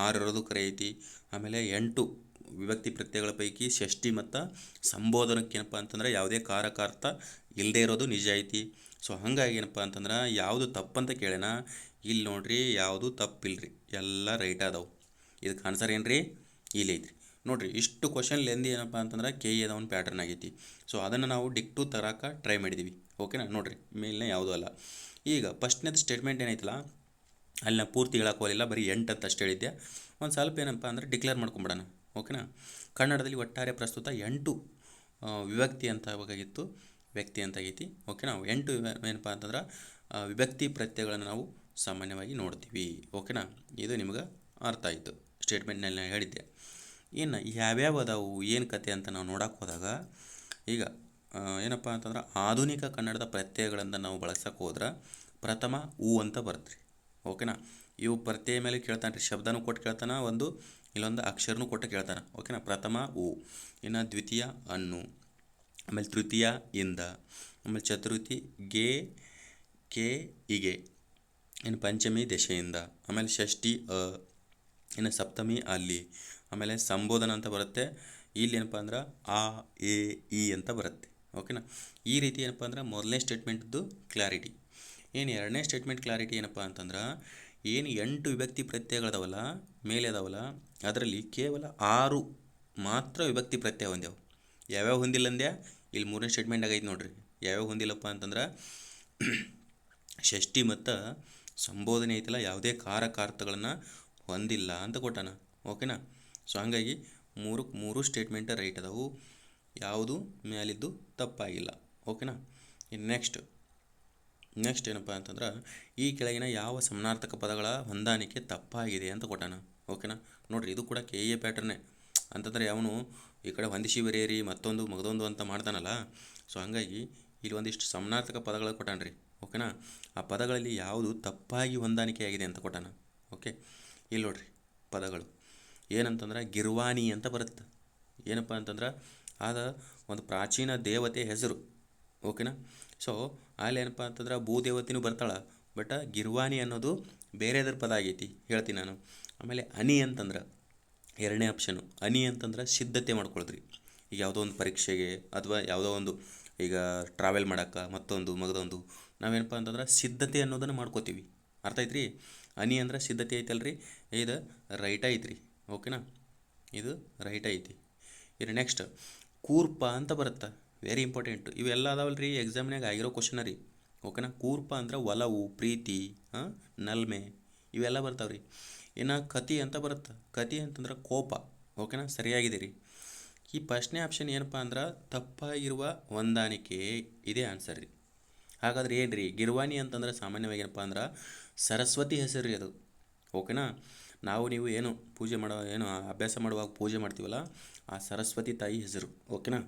A: 6 ಇರೋದು ಕರೆ ಐತಿ, ಆಮೇಲೆ 8 ವಿಭಕ್ತಿ ಪ್ರತ್ಯಯಗಳ ಪೈಕಿ ಷಷ್ಠಿ ಮತ್ತು ಸಂಬೋಧನಕ್ಕೆ ಏನಪ್ಪ ಅಂತಂದ್ರೆ ಯಾವುದೇ ಕಾರಕಾರ್ಥ ಇಲ್ಲದೆ ಇರೋದು ನಿಜ ಐತಿ. ಸೊ ಹಾಗಾಗಿ ಏನಪ್ಪ ಅಂತಂದ್ರೆ ಯಾವುದು ತಪ್ಪಂತ ಕೇಳೋಣ. ಇಲ್ಲಿ ನೋಡ್ರಿ, ಯಾವುದು ತಪ್ಪಿಲ್ರಿ, ಎಲ್ಲ ರೈಟ್ ಅದಾವೆ. ಇದಕ್ಕೆ ಆನ್ಸರ್ ಏನು ರೀ, ಇಲ್ಲಿ ಐತ್ರಿ. ನೋಡಿರಿ, ಇಷ್ಟು ಕ್ವಶನ್ ಲೆಂದಿ ಏನಪ್ಪ ಅಂತಂದ್ರೆ ಕೆ ಎದ ಒಂದು ಪ್ಯಾಟರ್ನ್ ಆಗೈತಿ. ಸೊ ಅದನ್ನು ನಾವು ಡಿಕ್ಟು ತರಕ್ಕೆ ಟ್ರೈ ಮಾಡಿದ್ದೀವಿ. ಓಕೆನಾ. ನೋಡಿರಿ, ಮೇಲಿನ ಯಾವುದೂ ಅಲ್ಲ. ಈಗ ಫಸ್ಟ್ನೇದು ಸ್ಟೇಟ್ಮೆಂಟ್ ಏನೈತಲ್ಲ ಅಲ್ಲಿ ನಾನು ಪೂರ್ತಿ ಹೇಳಕ್ಕೆ ಹೋಗಲಿಲ್ಲ, ಬರೀ 8 ಅಂತ ಅಷ್ಟು ಹೇಳಿದ್ದೆ. ಒಂದು ಸ್ವಲ್ಪ ಏನಪ್ಪ ಅಂದರೆ ಡಿಕ್ಲೇರ್ ಮಾಡ್ಕೊಂಬಿಡೋಣ. ಓಕೆನಾ. ಕನ್ನಡದಲ್ಲಿ ಒಟ್ಟಾರೆ ಪ್ರಸ್ತುತ 8 ವಿಭಕ್ತಿ ಅಂತ ಬೇಕಾಗಿತ್ತು, ವ್ಯಕ್ತಿ ಅಂತ ಆಗೈತಿ. ಓಕೆನಾ. 8 ಏನಪ್ಪ ಅಂತಂದ್ರೆ ವಿಭಕ್ತಿ ಪ್ರತ್ಯಯಗಳನ್ನು ನಾವು ಸಾಮಾನ್ಯವಾಗಿ ನೋಡ್ತೀವಿ. ಓಕೆನಾ. ಇದು ನಿಮ್ಗೆ ಅರ್ಥ ಆಯಿತು, ಸ್ಟೇಟ್ಮೆಂಟ್ನಲ್ಲಿ ನಾನು ಹೇಳಿದ್ದೆ. ಇನ್ನು ಯಾವ್ಯಾವ ಅದಾವು ಏನು ಕತೆ ಅಂತ ನಾವು ನೋಡಕ್ಕೆ ಹೋದಾಗ ಈಗ ಏನಪ್ಪ ಅಂತಂದ್ರೆ ಆಧುನಿಕ ಕನ್ನಡದ ಪ್ರತ್ಯಯಗಳನ್ನು ನಾವು ಬಳಸಕ್ಕೆ ಹೋದ್ರೆ ಪ್ರಥಮ ಉ ಅಂತ ಬರುತ್ತೆ. ಓಕೆನಾ. ಇವು ಪ್ರತ್ಯಯ ಮೇಲೆ ಕೇಳ್ತಾನೆ ರೀ, ಶಬ್ದನೂ ಕೊಟ್ಟು ಕೇಳ್ತಾನೆ, ಇಲ್ಲೊಂದು ಅಕ್ಷರನೂ ಕೊಟ್ಟು ಕೇಳ್ತಾನೆ. ಓಕೆನಾ. ಪ್ರಥಮ ಉ, ಇನ್ನು ದ್ವಿತೀಯ ಅನ್ನು, ಆಮೇಲೆ ತೃತೀಯ ಇಂದ, ಆಮೇಲೆ ಚತುರ್ಥಿ ಗೆ ಕೆ ಇಗೆ, ಇನ್ನು ಪಂಚಮಿ ದೆಸೆಯಿಂದ, ಆಮೇಲೆ ಷಷ್ಠಿ ಇನ್ನು ಸಪ್ತಮಿ ಅಲ್ಲಿ, ಆಮೇಲೆ ಸಂಬೋಧನ ಅಂತ ಬರುತ್ತೆ. ಇಲ್ಲಿ ಏನಪ್ಪ ಅಂದ್ರೆ ಆ ಎ ಇ ಅಂತ ಬರುತ್ತೆ. ಓಕೆನಾ. ಈ ರೀತಿ ಏನಪ್ಪ ಅಂದ್ರೆ ಮೊದಲನೇ ಸ್ಟೇಟ್ಮೆಂಟ್ದು ಕ್ಲಾರಿಟಿ. ಏನು ಎರಡನೇ ಸ್ಟೇಟ್ಮೆಂಟ್ ಕ್ಲಾರಿಟಿ ಏನಪ್ಪ ಅಂತಂದ್ರೆ ಏನು 8 ವಿಭಕ್ತಿ ಪ್ರತ್ಯಯಗಳದಾವಲ್ಲ ಮೇಲೆ ಅದಾವಲ್ಲ ಅದರಲ್ಲಿ ಕೇವಲ 6 ಮಾತ್ರ ವಿಭಕ್ತಿ ಪ್ರತ್ಯಯ ಹೊಂದ್ಯಾವ. ಯಾವ್ಯಾವ ಹೊಂದಿಲ್ಲ ಅಂದ್ಯಾ ಇಲ್ಲಿ 3ನೇ ಸ್ಟೇಟ್ಮೆಂಟಾಗ ಐತೆ ನೋಡ್ರಿ. ಯಾವ್ಯಾವ ಹೊಂದಿಲ್ಲಪ್ಪ ಅಂತಂದ್ರೆ ಷಷ್ಠಿ ಮತ್ತು ಸಂಬೋಧನೆ ಐತಲ್ಲ ಯಾವುದೇ ಕಾರಕಾರ್ಥಗಳನ್ನು ಹೊಂದಿಲ್ಲ ಅಂತ ಕೊಟ್ಟಾನ. ಓಕೆನಾ. ಸೊ ಹಂಗಾಗಿ ಮೂರು ಸ್ಟೇಟ್ಮೆಂಟ್ ರೈಟ್ ಅದಾವು, ಯಾವುದು ಮೇಲಿದ್ದು ತಪ್ಪಾಗಿಲ್ಲ. ಓಕೆನಾ. ಇನ್ನು ನೆಕ್ಸ್ಟ್ ಏನಪ್ಪ ಅಂತಂದ್ರೆ ಈ ಕೆಳಗಿನ ಯಾವ ಸಮಾನಾರ್ಥಕ ಪದಗಳ ಹೊಂದಾಣಿಕೆ ತಪ್ಪಾಗಿದೆ ಅಂತ ಕೊಟ್ಟಾನ. ಓಕೆನಾ. ನೋಡಿರಿ ಇದು ಕೂಡ ಕೆ ಎ ಪ್ಯಾಟರ್ನೇ ಅಂತಂದರೆ ಅವನು ಈ ಕಡೆ ಹೊಂದಿಸಿ ಬರೆಯಿರಿ ಮಗದೊಂದು ಅಂತ ಮಾಡ್ತಾನಲ್ಲ. ಸೊ ಹಂಗಾಗಿ ಇಲ್ಲಿ ಒಂದಿಷ್ಟು ಸಮಾನಾರ್ಥಕ ಪದಗಳು ಕೊಟ್ಟಾನ್ರಿ. ಓಕೆನಾ. ಆ ಪದಗಳಲ್ಲಿ ಯಾವುದು ತಪ್ಪಾಗಿ ಹೊಂದಾಣಿಕೆ ಆಗಿದೆ ಅಂತ ಕೊಟ್ಟಾನ. ಓಕೆ, ಇಲ್ಲಿ ನೋಡ್ರಿ ಪದಗಳು ಏನಂತಂದ್ರೆ ಗಿರ್ವಾಣಿ ಅಂತ ಬರುತ್ತೆ. ಏನಪ್ಪ ಅಂತಂದ್ರೆ ಆದ ಒಂದು ಪ್ರಾಚೀನ ದೇವತೆ ಹೆಸರು. ಓಕೆನಾ. ಸೊ ಅಲ್ಲಿ ಏನಪ್ಪ ಅಂತಂದ್ರೆ ಭೂದೇವತೆನೂ ಬರ್ತಾಳೆ, ಬಟ್ ಗಿರ್ವಾಣಿ ಅನ್ನೋದು ಬೇರೆದ್ರ ಪದ ಆಗೈತಿ, ಹೇಳ್ತೀನಿ ನಾನು. ಆಮೇಲೆ ಅನಿ ಅಂತಂದ್ರೆ 2ನೇ ಆಪ್ಷನು. ಅನಿ ಅಂತಂದ್ರೆ ಸಿದ್ಧತೆ ಮಾಡ್ಕೊಳ್ದ್ರಿ. ಈಗ ಯಾವುದೋ ಒಂದು ಪರೀಕ್ಷೆಗೆ ಅಥವಾ ಯಾವುದೋ ಒಂದು ಈಗ ಟ್ರಾವೆಲ್ ಮಾಡೋಕ್ಕೆ ಮಗದೊಂದು ನಾವೇನಪ್ಪ ಅಂತಂದ್ರೆ ಸಿದ್ಧತೆ ಅನ್ನೋದನ್ನು ಮಾಡ್ಕೋತೀವಿ. ಅರ್ಥ ಐತ್ರಿ. ಅನಿ ಅಂದ್ರೆ ಸಿದ್ಧತೆ ಐತಲ್ರಿ, ಇದು ರೈಟ್ ಐತ್ರಿ. ಓಕೆನಾ, ಇದು ರೈಟ್ ಐತಿ. ಇನ್ನು ನೆಕ್ಸ್ಟ್ ಕೂರ್ಪ ಅಂತ ಬರುತ್ತೆ, ವೆರಿ ಇಂಪಾರ್ಟೆಂಟ್. ಇವೆಲ್ಲ ಅದಾವಲ್ರಿ ಎಕ್ಸಾಮ್ನಾಗ ಆಗಿರೋ ಕ್ವಶನ್ ರೀ. ಓಕೆನಾ. ಕೂರ್ಪ ಅಂದ್ರೆ ಒಲವು, ಪ್ರೀತಿ, ನಲ್ಮೆ ಇವೆಲ್ಲ ಬರ್ತಾವ್ರಿ. ಇನ್ನು ಕತಿ ಅಂತ ಬರುತ್ತೆ. ಕತಿ ಅಂತಂದ್ರೆ ಕೋಪ. ಓಕೆನಾ, ಸರಿಯಾಗಿದೆ ರೀ. ಈ ಫಸ್ಟ್ನೇ ಆಪ್ಷನ್ ಏನಪ್ಪ ಅಂದ್ರೆ ತಪ್ಪಾಗಿರುವ ಹೊಂದಾಣಿಕೆ ಇದೇ ಆನ್ಸರ್ ರೀ. ಹಾಗಾದ್ರೆ ಏನು ರೀ ಗಿರ್ವಾಣಿ ಅಂತಂದ್ರೆ ಸಾಮಾನ್ಯವಾಗಿ ಏನಪ್ಪ ಅಂದ್ರೆ ಸರಸ್ವತಿ ಹೆಸರು ರೀ ಅದು. ಓಕೆನಾ. ನೀವು ಏನು ಪೂಜೆ ಅಭ್ಯಾಸ ಮಾಡುವಾಗ ಪೂಜೆ ಮಾಡ್ತೀವಲ್ಲ ಆ ಸರಸ್ವತಿ ತಾಯಿ ಹೆಸರು. ಓಕೆನಾ.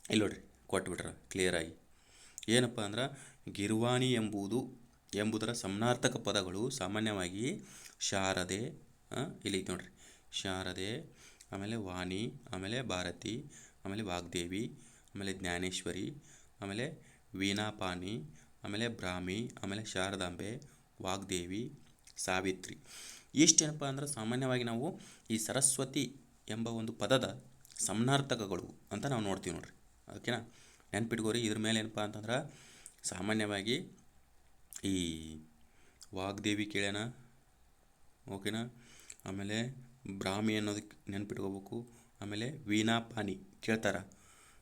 A: ಇಲ್ಲಿ ನೋಡ್ರಿ ಕೊಟ್ಬಿಟ್ರ ಕ್ಲಿಯರಾಗಿ. ಏನಪ್ಪ ಅಂದ್ರೆ ಗಿರ್ವಾಣಿ ಎಂಬುದರ ಸಮಾನಾರ್ಥಕ ಪದಗಳು ಸಾಮಾನ್ಯವಾಗಿ ಶಾರದೆ, ಇಲ್ಲಿ ನೋಡ್ರಿ ಶಾರದೆ, ಆಮೇಲೆ ವಾಣಿ, ಆಮೇಲೆ ಭಾರತಿ, ಆಮೇಲೆ ವಾಗ್ದೇವಿ, ಆಮೇಲೆ ಜ್ಞಾನೇಶ್ವರಿ, ಆಮೇಲೆ ವೀಣಾಪಾಣಿ, ಆಮೇಲೆ ಬ್ರಾಹ್ಮಿ, ಆಮೇಲೆ ಶಾರದಾಂಬೆ, ವಾಗ್ದೇವಿ, ಸಾವಿತ್ರಿ. ಇಷ್ಟೇನಪ್ಪ ಅಂದ್ರೆ ಸಾಮಾನ್ಯವಾಗಿ ನಾವು ಈ ಸರಸ್ವತಿ ಎಂಬ ಒಂದು ಪದದ ಸಮಾನಾರ್ಥಕಗಳು ಅಂತ ನಾವು ನೋಡ್ತೀವಿ ನೋಡ್ರಿ. ಓಕೆನಾ, ನೆನ್ಪಿಟ್ಕೋರಿ. ಇದ್ರ ಮೇಲೆ ಏನಪ್ಪ ಅಂತಂದ್ರೆ ಸಾಮಾನ್ಯವಾಗಿ ಈ ವಾಗ್ದೇವಿ ಕೇಳ್ಯಾನ. ಓಕೆನಾ. ಆಮೇಲೆ ಬ್ರಾಹ್ಮಿ ಅನ್ನೋದಕ್ಕೆ ನೆನ್ಪಿಟ್ಕೋಬೇಕು. ಆಮೇಲೆ ವೀಣಾಪಾಣಿ ಕೇಳ್ತಾರೆ.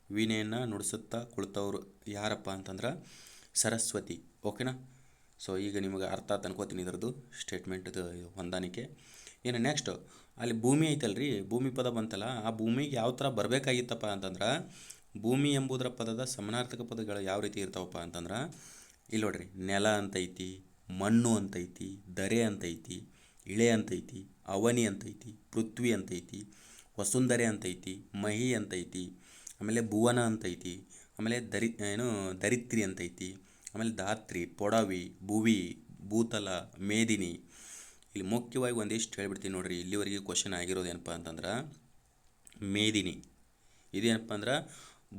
A: ವೀಣೆಯನ್ನು ನುಡಿಸುತ್ತಾ ಕುಳಿತವ್ರು ಯಾರಪ್ಪ ಅಂತಂದ್ರೆ ಸರಸ್ವತಿ. ಓಕೆನಾ. ಸೊ ಈಗ ನಿಮಗೆ ಅರ್ಥ ಅನ್ಕೋತೀನಿ ಇದರದ್ದು ಸ್ಟೇಟ್ಮೆಂಟ್ದು ಹೊಂದಾಣಿಕೆ. ಇನ್ನು ನೆಕ್ಸ್ಟ್ ಅಲ್ಲಿ ಭೂಮಿ ಐತಲ್ರಿ, ಭೂಮಿ ಪದ ಬಂತಲ್ಲ, ಆ ಭೂಮಿಗೆ ಯಾವ ಥರ ಬರಬೇಕಾಗಿತ್ತಪ್ಪ ಅಂತಂದ್ರೆ ಭೂಮಿ ಎಂಬುದರ ಪದದ ಸಮಾನಾರ್ಥಕ ಪದಗಳು ಯಾವ ರೀತಿ ಇರ್ತಾವಪ್ಪ ಅಂತಂದ್ರೆ ಇಲ್ಲಿ ನೋಡ್ರಿ ನೆಲ ಅಂತೈತಿ, ಮಣ್ಣು ಅಂತೈತಿ, ದರೆ ಅಂತೈತಿ, ಇಳೆ ಅಂತೈತಿ, ಅವನಿ ಅಂತೈತಿ, ಪೃಥ್ವಿ ಅಂತೈತಿ, ವಸುಂಧರೆ ಅಂತೈತಿ, ಮಹಿ ಅಂತೈತಿ, ಆಮೇಲೆ ಭುವನ ಅಂತೈತಿ, ಆಮೇಲೆ ದರಿತ್ರಿ ಅಂತೈತಿ, ಆಮೇಲೆ ಧಾತ್ರಿ, ಪೊಡವಿ, ಭುವಿ, ಭೂತಲ, ಮೇದಿನಿ. ಇಲ್ಲಿ ಮುಖ್ಯವಾಗಿ ಒಂದಿಷ್ಟು ಹೇಳ್ಬಿಡ್ತೀನಿ ನೋಡ್ರಿ. ಇಲ್ಲಿವರೆಗೆ ಕ್ವಶನ್ ಆಗಿರೋದು ಏನಪ್ಪ ಅಂತಂದ್ರೆ ಮೇದಿನಿ ಇದೇನಪ್ಪ ಅಂದ್ರೆ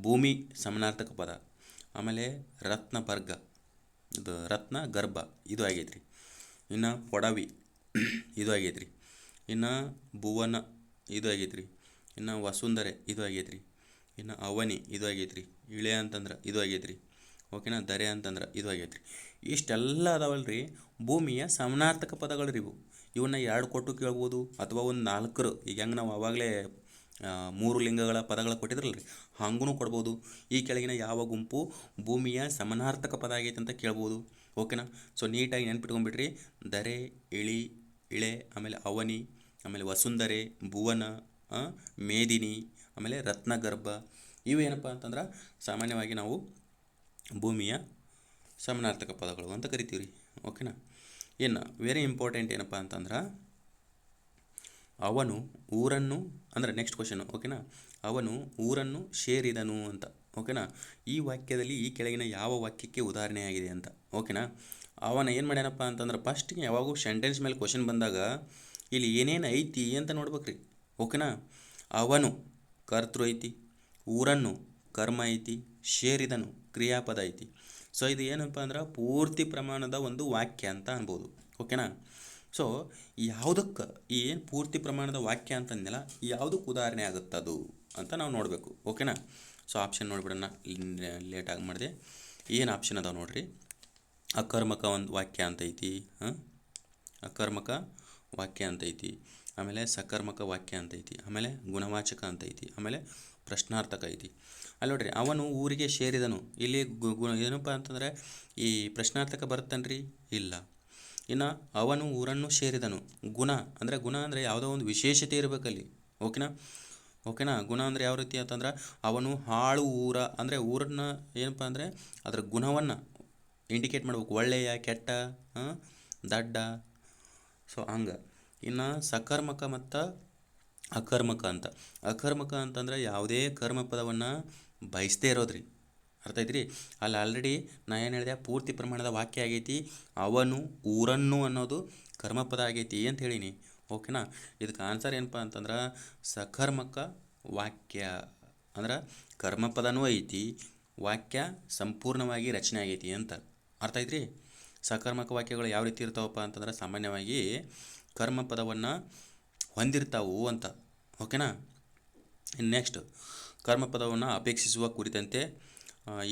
A: ಭೂಮಿ ಸಮಾನಾರ್ಥಕ ಪದ. ಆಮೇಲೆ ರತ್ನ ಗರ್ಭ ಇದು ಆಗೈತ್ರಿ. ಇನ್ನು ಪೊಡವಿ ಇದು ಆಗೈತ್ರಿ. ಇನ್ನು ಭುವನ ಇದು ಆಗೈತ್ರಿ. ಇನ್ನು ವಸುಂಧರೆ ಇದು ಆಗೈತ್ರಿ. ಇನ್ನು ಅವನಿ ಇದು ಆಗೈತ್ರಿ. ಇಳೆ ಅಂತಂದ್ರೆ ಇದು ಆಗೈತ್ರಿ. ಓಕೆನಾ. ದರೆ ಅಂತಂದ್ರೆ ಇದು ಆಗೈತ್ರಿ. ಇಷ್ಟೆಲ್ಲ ಅದಾವಲ್ರಿ ಭೂಮಿಯ ಸಮಾನಾರ್ಥಕ ಪದಗಳು ರೀ ಇವು. ಇವನ್ನ 2 ಕೊಟ್ಟು ಕೇಳ್ಬೋದು ಅಥವಾ ಒಂದು 4. ಈಗ ಹೆಂಗೆ ನಾವು ಆವಾಗಲೇ 3 ಲಿಂಗಗಳ ಪದಗಳ ಕೊಟ್ಟಿದ್ರಲ್ಲ ರೀ, ಹಂಗೂ ಕೊಡ್ಬೋದು. ಈ ಕೆಳಗಿನ ಯಾವ ಗುಂಪು ಭೂಮಿಯ ಸಮಾನಾರ್ಥಕ ಪದ ಆಗೈತೆ ಅಂತ ಕೇಳ್ಬೋದು. ಓಕೆನಾ. ಸೊ ನೀಟಾಗಿ ನೆನ್ಪಿಟ್ಕೊಂಡ್ಬಿಟ್ರಿ. ದರೆ, ಇಳೆ, ಆಮೇಲೆ ಅವನಿ, ಆಮೇಲೆ ವಸುಂಧರೆ, ಭುವನ, ಮೇದಿನಿ, ಆಮೇಲೆ ರತ್ನಗರ್ಭ ಇವೇನಪ್ಪ ಅಂತಂದ್ರೆ ಸಾಮಾನ್ಯವಾಗಿ ನಾವು ಭೂಮಿಯ ಸಮಾನಾರ್ಥಕ ಪದಗಳು ಅಂತ ಕರಿತೀವಿ ರೀ. ಓಕೆನಾ. ಇನ್ನು ವೆರಿ ಇಂಪಾರ್ಟೆಂಟ್ ಏನಪ್ಪ ಅಂತಂದ್ರೆ ಅವನು ಊರನ್ನು ಅಂದರೆ ನೆಕ್ಸ್ಟ್ ಕ್ವಶನು. ಓಕೆನಾ. ಅವನು ಊರನ್ನು ಸೇರಿದನು ಅಂತ. ಓಕೆನಾ. ಈ ವಾಕ್ಯದಲ್ಲಿ ಈ ಕೆಳಗಿನ ಯಾವ ವಾಕ್ಯಕ್ಕೆ ಉದಾಹರಣೆಯಾಗಿದೆ ಅಂತ. ಓಕೆನಾ. ಅವನ ಏನು ಮಾಡ್ಯಾನಪ್ಪ ಅಂತಂದ್ರೆ ಫಸ್ಟಿಗೆ ಯಾವಾಗೂ ಸೆಂಟೆನ್ಸ್ ಮೇಲೆ ಕ್ವಶನ್ ಬಂದಾಗ ಇಲ್ಲಿ ಏನೇನು ಐತಿ ಅಂತ ನೋಡ್ಬೇಕ್ರಿ. ಓಕೆನಾ. ಅವನು ಕರ್ತೃ ಐತಿ, ಊರನ್ನು ಕರ್ಮ ಐತಿ, ಸೇರಿದನು ಕ್ರಿಯಾಪದ ಐತಿ. ಸೊ ಇದು ಏನಪ್ಪ ಅಂದ್ರೆ ಪೂರ್ತಿ ಪ್ರಮಾಣದ ಒಂದು ವಾಕ್ಯ ಅಂತ ಅನ್ಬೋದು. ಓಕೆನಾ. ಸೊ ಯಾವುದಕ್ಕೆ ಏನು ಪೂರ್ತಿ ಪ್ರಮಾಣದ ವಾಕ್ಯ ಅಂತಂದಿಲ್ಲ, ಯಾವುದಕ್ಕೆ ಉದಾಹರಣೆ ಆಗುತ್ತದು ಅಂತ ನಾವು ನೋಡಬೇಕು. ಓಕೆನಾ. ಸೊ ಆಪ್ಷನ್ ನೋಡಿಬಿಡೋಣ, ಲೇಟಾಗಿ ಮಾಡಿದೆ. ಏನು ಆಪ್ಷನ್ ಅದಾವೆ ನೋಡಿರಿ. ಅಕರ್ಮಕ ಒಂದು ವಾಕ್ಯ ಅಂತೈತಿ, ಅಕರ್ಮಕ ವಾಕ್ಯ ಅಂತೈತಿ, ಆಮೇಲೆ ಸಕರ್ಮಕ ವಾಕ್ಯ ಅಂತೈತಿ, ಆಮೇಲೆ ಗುಣವಾಚಕ ಅಂತೈತಿ, ಆಮೇಲೆ ಪ್ರಶ್ನಾರ್ಥಕ ಐತಿ. ಅಲ್ಲಿ ನೋಡ್ರಿ, ಅವನು ಊರಿಗೆ ಸೇರಿದನು. ಇಲ್ಲಿ ಏನಪ್ಪ ಅಂತಂದರೆ ಈ ಪ್ರಶ್ನಾರ್ಥಕ ಬರುತ್ತನ್ರಿ ಇಲ್ಲ. ಇನ್ನು ಅವನು ಊರನ್ನು ಸೇರಿದನು. ಗುಣ ಅಂದರೆ ಯಾವುದೋ ಒಂದು ವಿಶೇಷತೆ ಇರಬೇಕಲ್ಲಿ. ಓಕೆನಾ. ಗುಣ ಅಂದರೆ ಯಾವ ರೀತಿ ಅಂತಂದ್ರೆ ಅವನು ಹಾಳು ಊರ ಅಂದರೆ ಊರನ್ನ ಏನಪ್ಪ ಅಂದರೆ ಅದರ ಗುಣವನ್ನು ಇಂಡಿಕೇಟ್ ಮಾಡ್ಬೇಕು. ಒಳ್ಳೆಯ, ಕೆಟ್ಟ, ದಡ್ಡ. ಸೊ ಹಂಗೆ. ಇನ್ನು ಸಕರ್ಮಕ ಮತ್ತು ಅಕರ್ಮಕ ಅಂತ. ಅಕರ್ಮಕ ಅಂತಂದ್ರೆ ಯಾವುದೇ ಕರ್ಮ ಪದವನ್ನು ಬಯಸದೇ ಇರೋದ್ರಿ. ಅರ್ಥ ಐತ್ರಿ. ಅಲ್ಲಿ ಆಲ್ರೆಡಿ ನಾ ಏನು ಹೇಳಿದೆ, ಪೂರ್ತಿ ಪ್ರಮಾಣದ ವಾಕ್ಯ ಆಗೈತಿ. ಅವನು ಊರನ್ನು ಅನ್ನೋದು ಕರ್ಮಪದ ಆಗೈತಿ ಅಂತ ಹೇಳೀನಿ. ಓಕೆನಾ. ಇದಕ್ಕೆ ಆನ್ಸರ್ ಏನಪ್ಪ ಅಂತಂದ್ರೆ ಸಕರ್ಮಕ ವಾಕ್ಯ. ಅಂದ್ರೆ ಕರ್ಮಪದನೂ ಐತಿ, ವಾಕ್ಯ ಸಂಪೂರ್ಣವಾಗಿ ರಚನೆ ಆಗೈತಿ ಅಂತ ಅರ್ಥ ಐತ್ರಿ. ಸಕರ್ಮಕ ವಾಕ್ಯಗಳು ಯಾವ ರೀತಿ ಇರ್ತಾವಪ್ಪ ಅಂತಂದ್ರೆ ಸಾಮಾನ್ಯವಾಗಿ ಕರ್ಮಪದವನ್ನು ಹೊಂದಿರ್ತಾವು ಅಂತ. ಓಕೆನಾ. ನೆಕ್ಸ್ಟ್, ಕರ್ಮಪದವನ್ನು ಅಪೇಕ್ಷಿಸುವ ಕುರಿತಂತೆ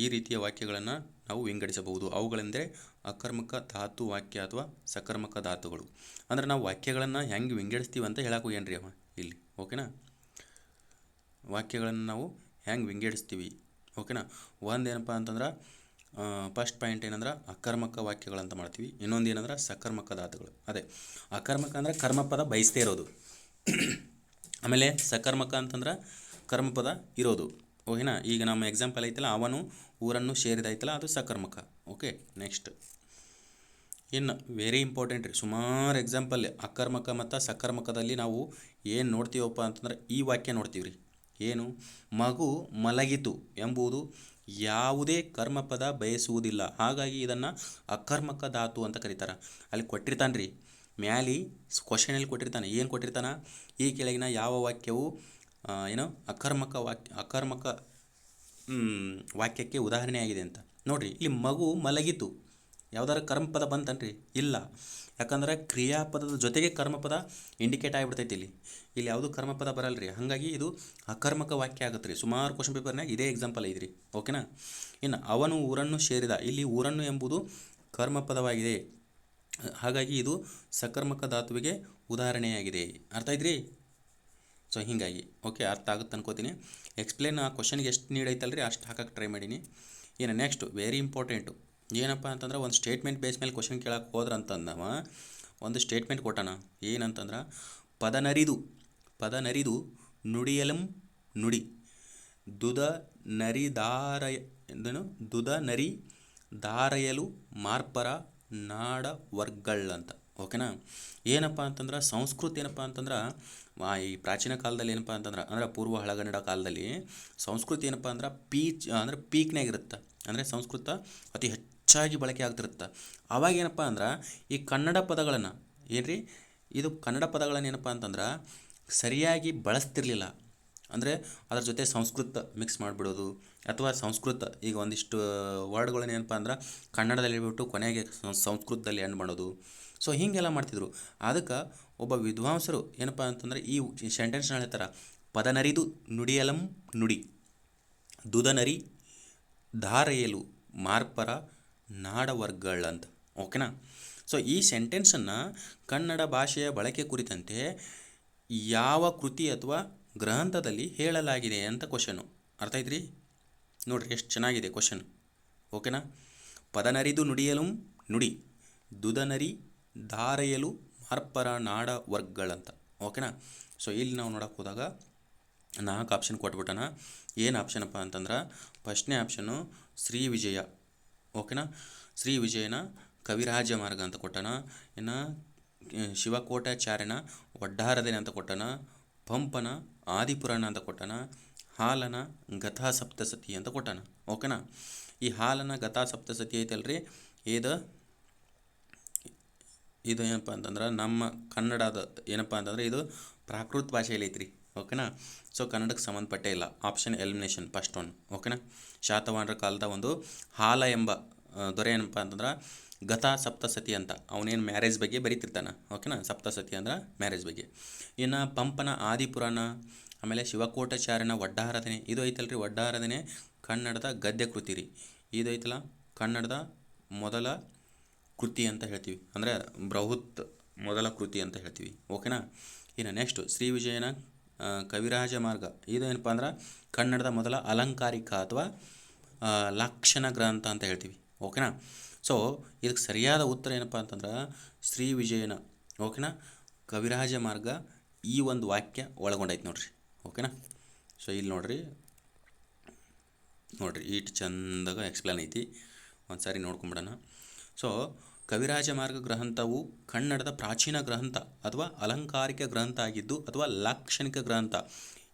A: ಈ ರೀತಿಯ ವಾಕ್ಯಗಳನ್ನು ನಾವು ವಿಂಗಡಿಸಬಹುದು. ಅವುಗಳೆಂದರೆ ಅಕರ್ಮಕ ಧಾತು ವಾಕ್ಯ ಅಥವಾ ಸಕರ್ಮಕ ಧಾತುಗಳು. ಅಂದರೆ ನಾವು ವಾಕ್ಯಗಳನ್ನು ಹೆಂಗೆ ವಿಂಗಡಿಸ್ತೀವಿ ಅಂತ ಹೇಳಕ್ಕೆ ಹೋಗ್ಯಾನ್ರಿ ಅವ ಇಲ್ಲಿ. ಓಕೆನಾ. ವಾಕ್ಯಗಳನ್ನು ನಾವು ಹೆಂಗೆ ವಿಂಗಡಿಸ್ತೀವಿ. ಓಕೆನಾ. ಒಂದೇನಪ್ಪ ಅಂತಂದ್ರೆ ಫಸ್ಟ್ ಪಾಯಿಂಟ್ ಏನಂದ್ರೆ ಅಕರ್ಮಕ ವಾಕ್ಯಗಳಂತ ಮಾಡ್ತೀವಿ. ಇನ್ನೊಂದು ಏನಂದ್ರೆ ಸಕರ್ಮಕ ಧಾತುಗಳು. ಅದೇ ಅಕರ್ಮಕ ಅಂದರೆ ಕರ್ಮಪದ ಬಯಸದೇ ಇರೋದು. ಆಮೇಲೆ ಸಕರ್ಮಕ ಅಂತಂದ್ರೆ ಕರ್ಮಪದ ಇರೋದು. ಓಕೆನಾ. ಈಗ ನಮ್ಮ ಎಕ್ಸಾಂಪಲ್ ಐತಲ್ಲ, ಅವನು ಊರನ್ನು ಸೇರಿದೈತಲ್ಲ, ಅದು ಸಕರ್ಮಕ. ಓಕೆ. ನೆಕ್ಸ್ಟ್, ಇನ್ನು ವೆರಿ ಇಂಪಾರ್ಟೆಂಟ್ ರೀ, ಸುಮಾರು ಎಕ್ಸಾಂಪಲ್ ಅಕರ್ಮಕ ಮತ್ತು ಸಕರ್ಮಕದಲ್ಲಿ ನಾವು ಏನು ನೋಡ್ತೀವಪ್ಪ ಅಂತಂದ್ರೆ ಈ ವಾಕ್ಯ ನೋಡ್ತೀವಿ ರೀ. ಏನು? ಮಗು ಮಲಗಿತು ಎಂಬುದು ಯಾವುದೇ ಕರ್ಮಪದ ಬಯಸುವುದಿಲ್ಲ, ಹಾಗಾಗಿ ಇದನ್ನು ಅಕರ್ಮಕ ಧಾತು ಅಂತ ಕರೀತಾರೆ. ಅಲ್ಲಿ ಕೊಟ್ಟಿರ್ತಾನೆ ರೀ, ಮ್ಯಾಲಿ ಕ್ವಶನಲ್ಲಿ ಕೊಟ್ಟಿರ್ತಾನೆ. ಏನು ಕೊಟ್ಟಿರ್ತಾನೆ? ಈ ಕೆಳಗಿನ ಯಾವ ವಾಕ್ಯವು ಅಕರ್ಮಕ ವಾಕ್ಯಕ್ಕೆ ಉದಾಹರಣೆ ಆಗಿದೆ ಅಂತ ನೋಡ್ರಿ. ಇಲ್ಲಿ ಮಗು ಮಲಗಿತು, ಯಾವ್ದಾರ ಕರ್ಮಪದ ಬಂತನ್ರಿ? ಇಲ್ಲ. ಯಾಕಂದ್ರೆ ಕ್ರಿಯಾಪದದ ಜೊತೆಗೆ ಕರ್ಮಪದ ಇಂಡಿಕೇಟ್ ಆಗಿಬಿಡ್ತೈತಿ. ಇಲ್ಲಿ ಯಾವುದು ಕರ್ಮಪದ ಬರಲ್ರಿ, ಹಾಗಾಗಿ ಇದು ಅಕರ್ಮಕ ವಾಕ್ಯ ಆಗುತ್ತೆ ರೀ. ಸುಮಾರು ಕ್ವಶನ್ ಪೇಪರ್ನಾಗ ಇದೇ ಎಕ್ಸಾಂಪಲ್ ಐತ್ರಿ. ಓಕೆನಾ. ಇನ್ನು ಅವನು ಊರನ್ನು ಸೇರಿದ, ಇಲ್ಲಿ ಊರನ್ನು ಎಂಬುದು ಕರ್ಮಪದವಾಗಿದೆ, ಹಾಗಾಗಿ ಇದು ಸಕರ್ಮಕ ಧಾತುವಿಗೆ ಉದಾಹರಣೆಯಾಗಿದೆ. ಅರ್ಥ ಐತ್ರಿ. ಸೊ ಹೀಗಾಗಿ ಓಕೆ, ಅರ್ಥ ಆಗುತ್ತೆ ಅನ್ಕೋತೀನಿ. ಎಕ್ಸ್ಪ್ಲೇನ್ ಆ ಕ್ವಶನ್ಗೆ ಎಷ್ಟು ನೀಡೈತಲ್ರಿ ಅಷ್ಟು ಹಾಕಕ್ಕೆ ಟ್ರೈ ಮಾಡೀನಿ. ಇನ್ನು ನೆಕ್ಸ್ಟ್ ವೆರಿ ಇಂಪಾರ್ಟೆಂಟು ಏನಪ್ಪ ಅಂತಂದ್ರೆ, ಒಂದು ಸ್ಟೇಟ್ಮೆಂಟ್ ಬೇಸ್ ಮೇಲೆ ಕ್ವಶನ್ ಕೇಳಕ್ಕೆ ಹೋದ್ರಂತಂದು ನಾವು ಒಂದು ಸ್ಟೇಟ್ಮೆಂಟ್ ಕೊಟ್ಟಾನ. ಏನಂತಂದ್ರೆ, ಪದನರಿದು ನುಡಿಯಲಂ ನುಡಿ ದುದ ನರಿ ದಾರಯಲು ಮಾರ್ಪರ ನಾಡ ವರ್ಗಳ್ ಅಂತ. ಓಕೆನಾ. ಏನಪ್ಪ ಅಂತಂದ್ರೆ ಸಂಸ್ಕೃತ ಏನಪ್ಪ ಅಂತಂದ್ರೆ ಈ ಪ್ರಾಚೀನ ಕಾಲದಲ್ಲಿ ಏನಪ್ಪ ಅಂತಂದ್ರೆ ಅಂದರೆ ಪೂರ್ವ ಹಳಗನ್ನಡ ಕಾಲದಲ್ಲಿ ಸಂಸ್ಕೃತಿ ಏನಪ್ಪ ಅಂದ್ರೆ ಪೀಕ್ನಾಗಿರುತ್ತೆ. ಅಂದರೆ ಸಂಸ್ಕೃತ ಅತಿ ಹೆಚ್ಚಾಗಿ ಬಳಕೆ ಆಗ್ತಿರುತ್ತೆ. ಅವಾಗ ಏನಪ್ಪ ಅಂದ್ರೆ ಈ ಕನ್ನಡ ಪದಗಳನ್ನು ಏನ್ರಿ, ಇದು ಕನ್ನಡ ಪದಗಳನ್ನು ಏನಪ್ಪ ಅಂತಂದ್ರೆ ಸರಿಯಾಗಿ ಬಳಸ್ತಿರ್ಲಿಲ್ಲ. ಅಂದರೆ ಅದ್ರ ಜೊತೆ ಸಂಸ್ಕೃತ ಮಿಕ್ಸ್ ಮಾಡಿಬಿಡೋದು, ಅಥವಾ ಸಂಸ್ಕೃತ ಈಗ ಒಂದಿಷ್ಟು ವರ್ಡ್ಗಳನ್ನ ಏನಪ್ಪ ಅಂದ್ರೆ ಕನ್ನಡದಲ್ಲಿ ಬಿಟ್ಟು ಕೊನೆಗೆ ಸಂಸ್ಕೃತದಲ್ಲಿ ಎಂಡ್ ಮಾಡೋದು. ಸೊ ಹೀಗೆಲ್ಲ ಮಾಡ್ತಿದ್ರು. ಅದಕ್ಕೆ ಒಬ್ಬ ವಿದ್ವಾಂಸರು ಏನಪ್ಪ ಅಂತಂದರೆ ಈ ಸೆಂಟೆನ್ಸ್ನ ಹೇಳ್ತಾರೆ, ಪದನರಿದು ನುಡಿಯಲಂ ನುಡಿ ದುದನರಿ ಧಾರೆಯಲು ಮಾರ್ಪರ ನಾಡವರ್ಗಳ್ ಅಂತ. ಓಕೆನಾ. ಸೊ ಈ ಸೆಂಟೆನ್ಸನ್ನು ಕನ್ನಡ ಭಾಷೆಯ ಬಳಕೆ ಕುರಿತಂತೆ ಯಾವ ಕೃತಿ ಅಥವಾ ಗ್ರಂಥದಲ್ಲಿ ಹೇಳಲಾಗಿದೆ ಅಂತ ಕ್ವಶನು. ಅರ್ಥ ಐತ್ರಿ. ನೋಡಿರಿ ಎಷ್ಟು ಚೆನ್ನಾಗಿದೆ ಕ್ವಶನ್. ಓಕೆನಾ. ಪದನರಿದು ನುಡಿಯಲು ನುಡಿ ದುದನರಿ ಧಾರೆಯಲು ಮಾರ್ಪರ ನಾಡ ವರ್ಗಳಂತ. ಓಕೆನಾ. ಸೊ ಇಲ್ಲಿ ನಾವು ನೋಡೋಕೆ ಹೋದಾಗ 4 ಆಪ್ಷನ್ ಕೊಟ್ಬಿಟ್ಟಣ. ಏನು ಆಪ್ಷನಪ್ಪ ಅಂತಂದ್ರೆ ಫಸ್ಟ್ನೇ ಆಪ್ಷನ್ನು ಶ್ರೀ ವಿಜಯ. ಓಕೆನಾ. ಶ್ರೀ ವಿಜಯನ ಕವಿರಾಜ ಮಾರ್ಗ ಅಂತ ಕೊಟ್ಟಣ. ಇನ್ನು ಶಿವಕೋಟಾಚಾರ್ಯನ ಒಡ್ಡಾರದನೆ ಅಂತ ಕೊಟ್ಟಣ. ಪಂಪನ ಆದಿಪುರಾಣ ಅಂತ ಕೊಟ್ಟಣ. ಹಾಲನ ಗಥಾ ಸಪ್ತಸತಿ ಅಂತ ಕೊಟ್ಟಣ. ಓಕೆನಾ. ಈ ಹಾಲನ ಗಥಾ ಸಪ್ತಸತಿ ಐತಲ್ರಿ, ಇದು ಏನಪ್ಪ ಅಂತಂದ್ರೆ ನಮ್ಮ ಕನ್ನಡದ ಏನಪ್ಪ ಅಂತಂದರೆ ಇದು ಪ್ರಾಕೃತ ಭಾಷೆಯಲ್ಲಿ ಐತ್ರಿ. ಓಕೆನಾ. ಸೊ ಕನ್ನಡಕ್ಕೆ ಸಂಬಂಧಪಟ್ಟೇ ಇಲ್ಲ. Option elimination first one. ಓಕೆನಾ. ಶಾತವಾಹನರ ಕಾಲದ ಒಂದು ಹಾಲ ಎಂಬ ದೊರೆ ಏನಪ್ಪ ಅಂತಂದ್ರೆ ಗಥಾ ಸಪ್ತಸತಿ ಅಂತ ಅವನೇನು ಮ್ಯಾರೇಜ್ ಬಗ್ಗೆ ಬರೀತಿರ್ತಾನೆ. ಓಕೆನಾ. ಸಪ್ತಸತಿ ಅಂದ್ರೆ ಮ್ಯಾರೇಜ್ ಬಗ್ಗೆ. ಇನ್ನು ಪಂಪನ ಆದಿಪುರಾಣ, ಆಮೇಲೆ ಶಿವಕೋಟಾಚಾರ್ಯನ ಒಡ್ಡಾರದನೆ, ಇದು ಐತಲ್ರಿ ಒಡ್ಡಾರದನೆ ಕನ್ನಡದ ಗದ್ಯ ಕೃತಿ ರೀ. ಇದು ಐತಲ್ಲ ಕನ್ನಡದ ಮೊದಲ ಕೃತಿ ಅಂತ ಹೇಳ್ತೀವಿ. ಅಂದರೆ ಬೃಹತ್ ಮೊದಲ ಕೃತಿ ಅಂತ ಹೇಳ್ತೀವಿ. ಓಕೆನಾ. ಇನ್ನು ನೆಕ್ಸ್ಟ್ ಶ್ರೀ ವಿಜಯನ ಕವಿರಾಜ ಮಾರ್ಗ ಇದೇನಪ್ಪ ಅಂದ್ರೆ ಕನ್ನಡದ ಮೊದಲ ಅಲಂಕಾರಿಕ ಅಥವಾ ಲಾಕ್ಷಣ ಗ್ರಂಥ ಅಂತ ಹೇಳ್ತೀವಿ. ಓಕೆನಾ. ಸೊ ಇದಕ್ಕೆ ಸರಿಯಾದ ಉತ್ತರ ಏನಪ್ಪ ಅಂತಂದ್ರೆ ಶ್ರೀ ವಿಜಯನ ಓಕೆನಾ ಕವಿರಾಜ ಮಾರ್ಗ ಈ ಒಂದು ವಾಕ್ಯ ಒಳಗೊಂಡೈತೆ ನೋಡ್ರಿ. ಓಕೆನಾ. ಸೊ ಇಲ್ಲಿ ನೋಡ್ರಿ ಇಷ್ಟು ಚಂದಾಗ ಎಕ್ಸ್ಪ್ಲೇನ್ ಐತಿ, ಒಂದು ಸಾರಿ ನೋಡ್ಕೊಂಬಿಡೋಣ. ಸೊ ಕವಿರಾಜ ಮಾರ್ಗ ಗ್ರಂಥವು ಕನ್ನಡದ ಪ್ರಾಚೀನ ಗ್ರಂಥ ಅಥವಾ ಅಲಂಕಾರಿಕ ಗ್ರಂಥ ಆಗಿದ್ದು ಅಥವಾ ಲಾಕ್ಷಣಿಕ ಗ್ರಂಥ.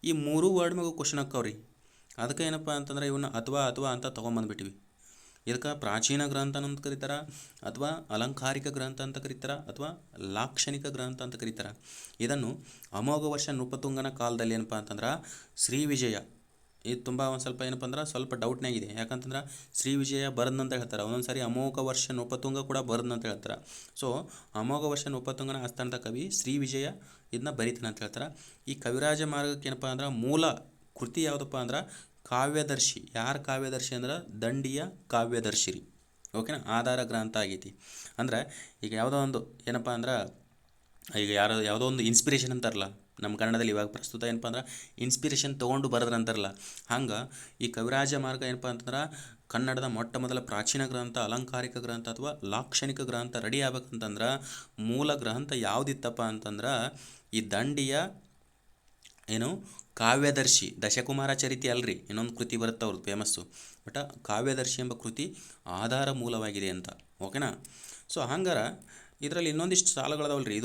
A: ಈ ಮೂರು ವರ್ಡ್ ಮ್ಯಾಗ ಕ್ವಶನ್ ಹಾಕವ್ರಿ. ಅದಕ್ಕೆ ಏನಪ್ಪ ಅಂತಂದ್ರೆ ಇವನ್ನ ಅಥವಾ ಅಥವಾ ಅಂತ ತೊಗೊಂಬಂದ್ಬಿಟ್ಟಿವಿ. ಇದಕ್ಕೆ ಪ್ರಾಚೀನ ಗ್ರಂಥ ಅಂತ ಕರೀತಾರೆ, ಅಥವಾ ಅಲಂಕಾರಿಕ ಗ್ರಂಥ ಅಂತ ಕರೀತಾರೆ, ಅಥವಾ ಲಾಕ್ಷಣಿಕ ಗ್ರಂಥ ಅಂತ ಕರೀತಾರೆ. ಇದನ್ನು ಅಮೋಘ ವರ್ಷ ನೃಪತುಂಗನ ಕಾಲದಲ್ಲಿ ಏನಪ್ಪ ಅಂತಂದ್ರೆ ಶ್ರೀ ವಿಜಯ, ಇದು ತುಂಬ ಒಂದು ಸ್ವಲ್ಪ ಏನಪ್ಪ ಅಂದ್ರೆ ಸ್ವಲ್ಪ ಡೌಟ್ನಾಗಿದೆ. ಯಾಕಂತಂದ್ರೆ ಶ್ರೀ ವಿಜಯ ಬರದಂತ ಹೇಳ್ತಾರೆ, ಒಂದೊಂದು ಸಾರಿ ಅಮೋಘ ವರ್ಷ ನೃಪತುಂಗ ಕೂಡ ಬರದಂತ ಹೇಳ್ತಾರೆ. ಸೊ ಅಮೋಘ ವರ್ಷ ನೃಪತುಂಗನ ಆಸ್ಥಾನದ ಕವಿ ಶ್ರೀ ವಿಜಯ ಇದನ್ನ ಬರೀತಾನೆ ಅಂತ ಹೇಳ್ತಾರೆ. ಈ ಕವಿರಾಜ ಮಾರ್ಗಕ್ಕೆ ಏನಪ್ಪ ಅಂದ್ರೆ ಮೂಲ ಕೃತಿ ಯಾವುದಪ್ಪ ಅಂದ್ರೆ ಕಾವ್ಯದರ್ಶಿ. ಯಾರು ಕಾವ್ಯದರ್ಶಿ ಅಂದ್ರೆ ದಂಡಿಯ ಕಾವ್ಯದರ್ಶಿ ರೀ. ಓಕೆನಾ. ಆಧಾರ ಗ್ರಂಥ ಆಗೈತಿ. ಅಂದ್ರೆ ಈಗ ಯಾವುದೋ ಒಂದು ಏನಪ್ಪ ಅಂದ್ರೆ ಈಗ ಯಾವುದೋ ಒಂದು ಇನ್ಸ್ಪಿರೇಷನ್ ಅಂತಾರಲ್ಲ ನಮ್ಮ ಕನ್ನಡದಲ್ಲಿ ಇವಾಗ ಪ್ರಸ್ತುತ ಏನಪ್ಪ ಅಂದ್ರೆ ಇನ್ಸ್ಪಿರೇಷನ್ ತೊಗೊಂಡು ಬರೆದ್ರಂತಾರಲ್ಲ, ಹಂಗೆ ಈ ಕವಿರಾಜ ಮಾರ್ಗ ಏನಪ್ಪ ಅಂತಂದ್ರೆ ಕನ್ನಡದ ಮೊಟ್ಟ ಮೊದಲ ಪ್ರಾಚೀನ ಗ್ರಂಥ, ಅಲಂಕಾರಿಕ ಗ್ರಂಥ ಅಥವಾ ಲಾಕ್ಷಣಿಕ ಗ್ರಂಥ ರೆಡಿ ಆಗ್ಬೇಕಂತಂದ್ರೆ ಮೂಲ ಗ್ರಂಥ ಯಾವುದಿತ್ತಪ್ಪ ಅಂತಂದ್ರೆ ಈ ದಂಡಿಯ ಏನು ಕಾವ್ಯದರ್ಶಿ, ದಶಕುಮಾರ ಚರಿತೆ ಅಲ್ರಿ, ಇನ್ನೊಂದು ಕೃತಿ ಬರುತ್ತೆ ಅವ್ರದ್ದು ಫೇಮಸ್ಸು, ಬಟ್ ಕಾವ್ಯದರ್ಶಿ ಎಂಬ ಕೃತಿ ಆಧಾರ ಮೂಲವಾಗಿದೆ ಅಂತ. ಓಕೆನಾ. ಸೊ ಹಂಗಾರೆ ಇದರಲ್ಲಿ ಇನ್ನೊಂದಿಷ್ಟು ಸಾಲುಗಳದಾವಲ್ರಿ.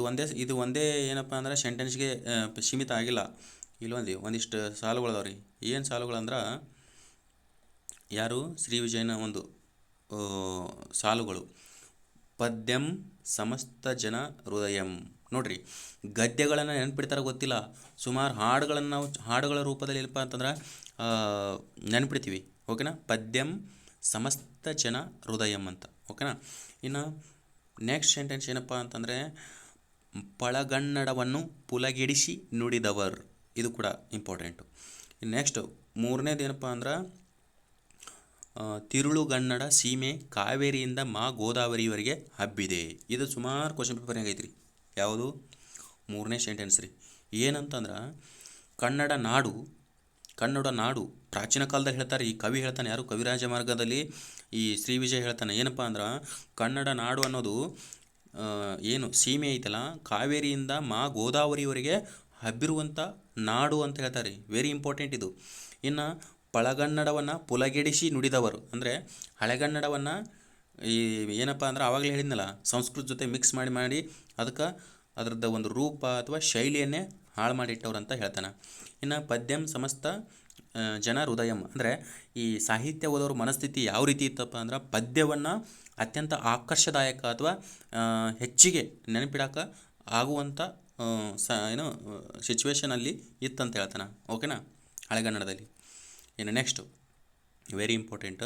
A: ಇದು ಒಂದೇ ಏನಪ್ಪ ಅಂದ್ರೆ ಸೆಂಟೆನ್ಸ್ಗೆ ಸೀಮಿತ ಆಗಿಲ್ಲ. ಒಂದಿಷ್ಟು ಸಾಲುಗಳದಾವ್ರಿ. ಏನು ಸಾಲುಗಳಂದ್ರೆ ಯಾರು ಶ್ರೀ ವಿಜಯನ ಒಂದು ಸಾಲುಗಳು. ಪದ್ಯಂ ಸಮಸ್ತ ಜನ ಹೃದಯಂ. ನೋಡ್ರಿ, ಗದ್ಯಗಳನ್ನು ನೆನ್ಪಿಡ್ತಾರೆ ಗೊತ್ತಿಲ್ಲ, ಸುಮಾರು ಹಾಡುಗಳನ್ನು ನಾವು ಹಾಡುಗಳ ರೂಪದಲ್ಲಿ ಏನಪ್ಪ ಅಂತಂದ್ರೆ ನೆನ್ಪಿಡ್ತೀವಿ. ಓಕೆನಾ. ಪದ್ಯಂ ಸಮಸ್ತ ಜನ ಹೃದಯಂ ಅಂತ. ಓಕೆನಾ. ಇನ್ನು ನೆಕ್ಸ್ಟ್ ಸೆಂಟೆನ್ಸ್ ಏನಪ್ಪ ಅಂತಂದರೆ ಪಳಗನ್ನಡವನ್ನು ಪುಲಗೆಡಿಸಿ ನುಡಿದವರ್. ಇದು ಕೂಡ ಇಂಪಾರ್ಟೆಂಟು. ನೆಕ್ಸ್ಟ್ ಮೂರನೇದು ಏನಪ್ಪ ಅಂದ್ರೆ ತಿರುಳುಗನ್ನಡ ಸೀಮೆ ಕಾವೇರಿಯಿಂದ ಮಾ ಗೋದಾವರಿಯವರೆಗೆ ಹಬ್ಬಿದೆ. ಇದು ಸುಮಾರು ಕ್ವಶನ್ ಪೇಪರ್ನಾಗ ಐತ್ರಿ. ಯಾವುದು? ಮೂರನೇ ಸೆಂಟೆನ್ಸ್ ರೀ. ಏನಂತಂದ್ರೆ ಕನ್ನಡ ನಾಡು ಪ್ರಾಚೀನ ಕಾಲದಲ್ಲಿ ಹೇಳ್ತಾರೆ. ಈ ಕವಿ ಹೇಳ್ತಾನೆ, ಯಾರು? ಕವಿರಾಜ ಮಾರ್ಗದಲ್ಲಿ ಈ ಶ್ರೀ ವಿಜಯ ಹೇಳ್ತಾನೆ. ಏನಪ್ಪ ಅಂದ್ರೆ ಕನ್ನಡ ನಾಡು ಅನ್ನೋದು ಏನು ಸೀಮೆ ಐತಲ್ಲ, ಕಾವೇರಿಯಿಂದ ಮಾ ಗೋದಾವರಿವರೆಗೆ ಹಬ್ಬಿರುವಂಥ ನಾಡು ಅಂತ ಹೇಳ್ತಾರೆ. ವೆರಿ ಇಂಪಾರ್ಟೆಂಟ್ ಇದು. ಇನ್ನು ಪಳಗನ್ನಡವನ್ನು ಪುಲಗೆಡಿಸಿ ನುಡಿದವರು ಅಂದರೆ ಹಳೆಗನ್ನಡವನ್ನು ಈ ಏನಪ್ಪ ಅಂದ್ರೆ ಆವಾಗಲೇ ಹೇಳಿದ್ನಲ್ಲ, ಸಂಸ್ಕೃತ ಜೊತೆ ಮಿಕ್ಸ್ ಮಾಡಿ ಅದಕ್ಕೆ ಅದರದ್ದು ಒಂದು ರೂಪ ಅಥವಾ ಶೈಲಿಯನ್ನೇ ಹಾಳು ಮಾಡಿಟ್ಟವ್ರು ಅಂತ ಹೇಳ್ತಾನೆ. ಇನ್ನು ಪದ್ಯಂ ಸಮಸ್ತ ಜನ ಹೃದಯಂ ಅಂದರೆ ಈ ಸಾಹಿತ್ಯ ಓದೋರ ಮನಸ್ಥಿತಿ ಯಾವ ರೀತಿ ಇತ್ತಪ್ಪ ಅಂದ್ರೆ ಪದ್ಯವನ್ನು ಅತ್ಯಂತ ಆಕರ್ಷದಾಯಕ ಅಥವಾ ಹೆಚ್ಚಿಗೆ ನೆನಪಿಡೋಕೆ ಆಗುವಂಥ ಸಿಚುವೇಷನಲ್ಲಿ ಇತ್ತಂತ ಹೇಳ್ತಾನೆ. ಓಕೆನಾ. ಹಳೆಗನ್ನಡದಲ್ಲಿ. ಇನ್ನು ನೆಕ್ಸ್ಟು ವೆರಿ ಇಂಪಾರ್ಟೆಂಟ್.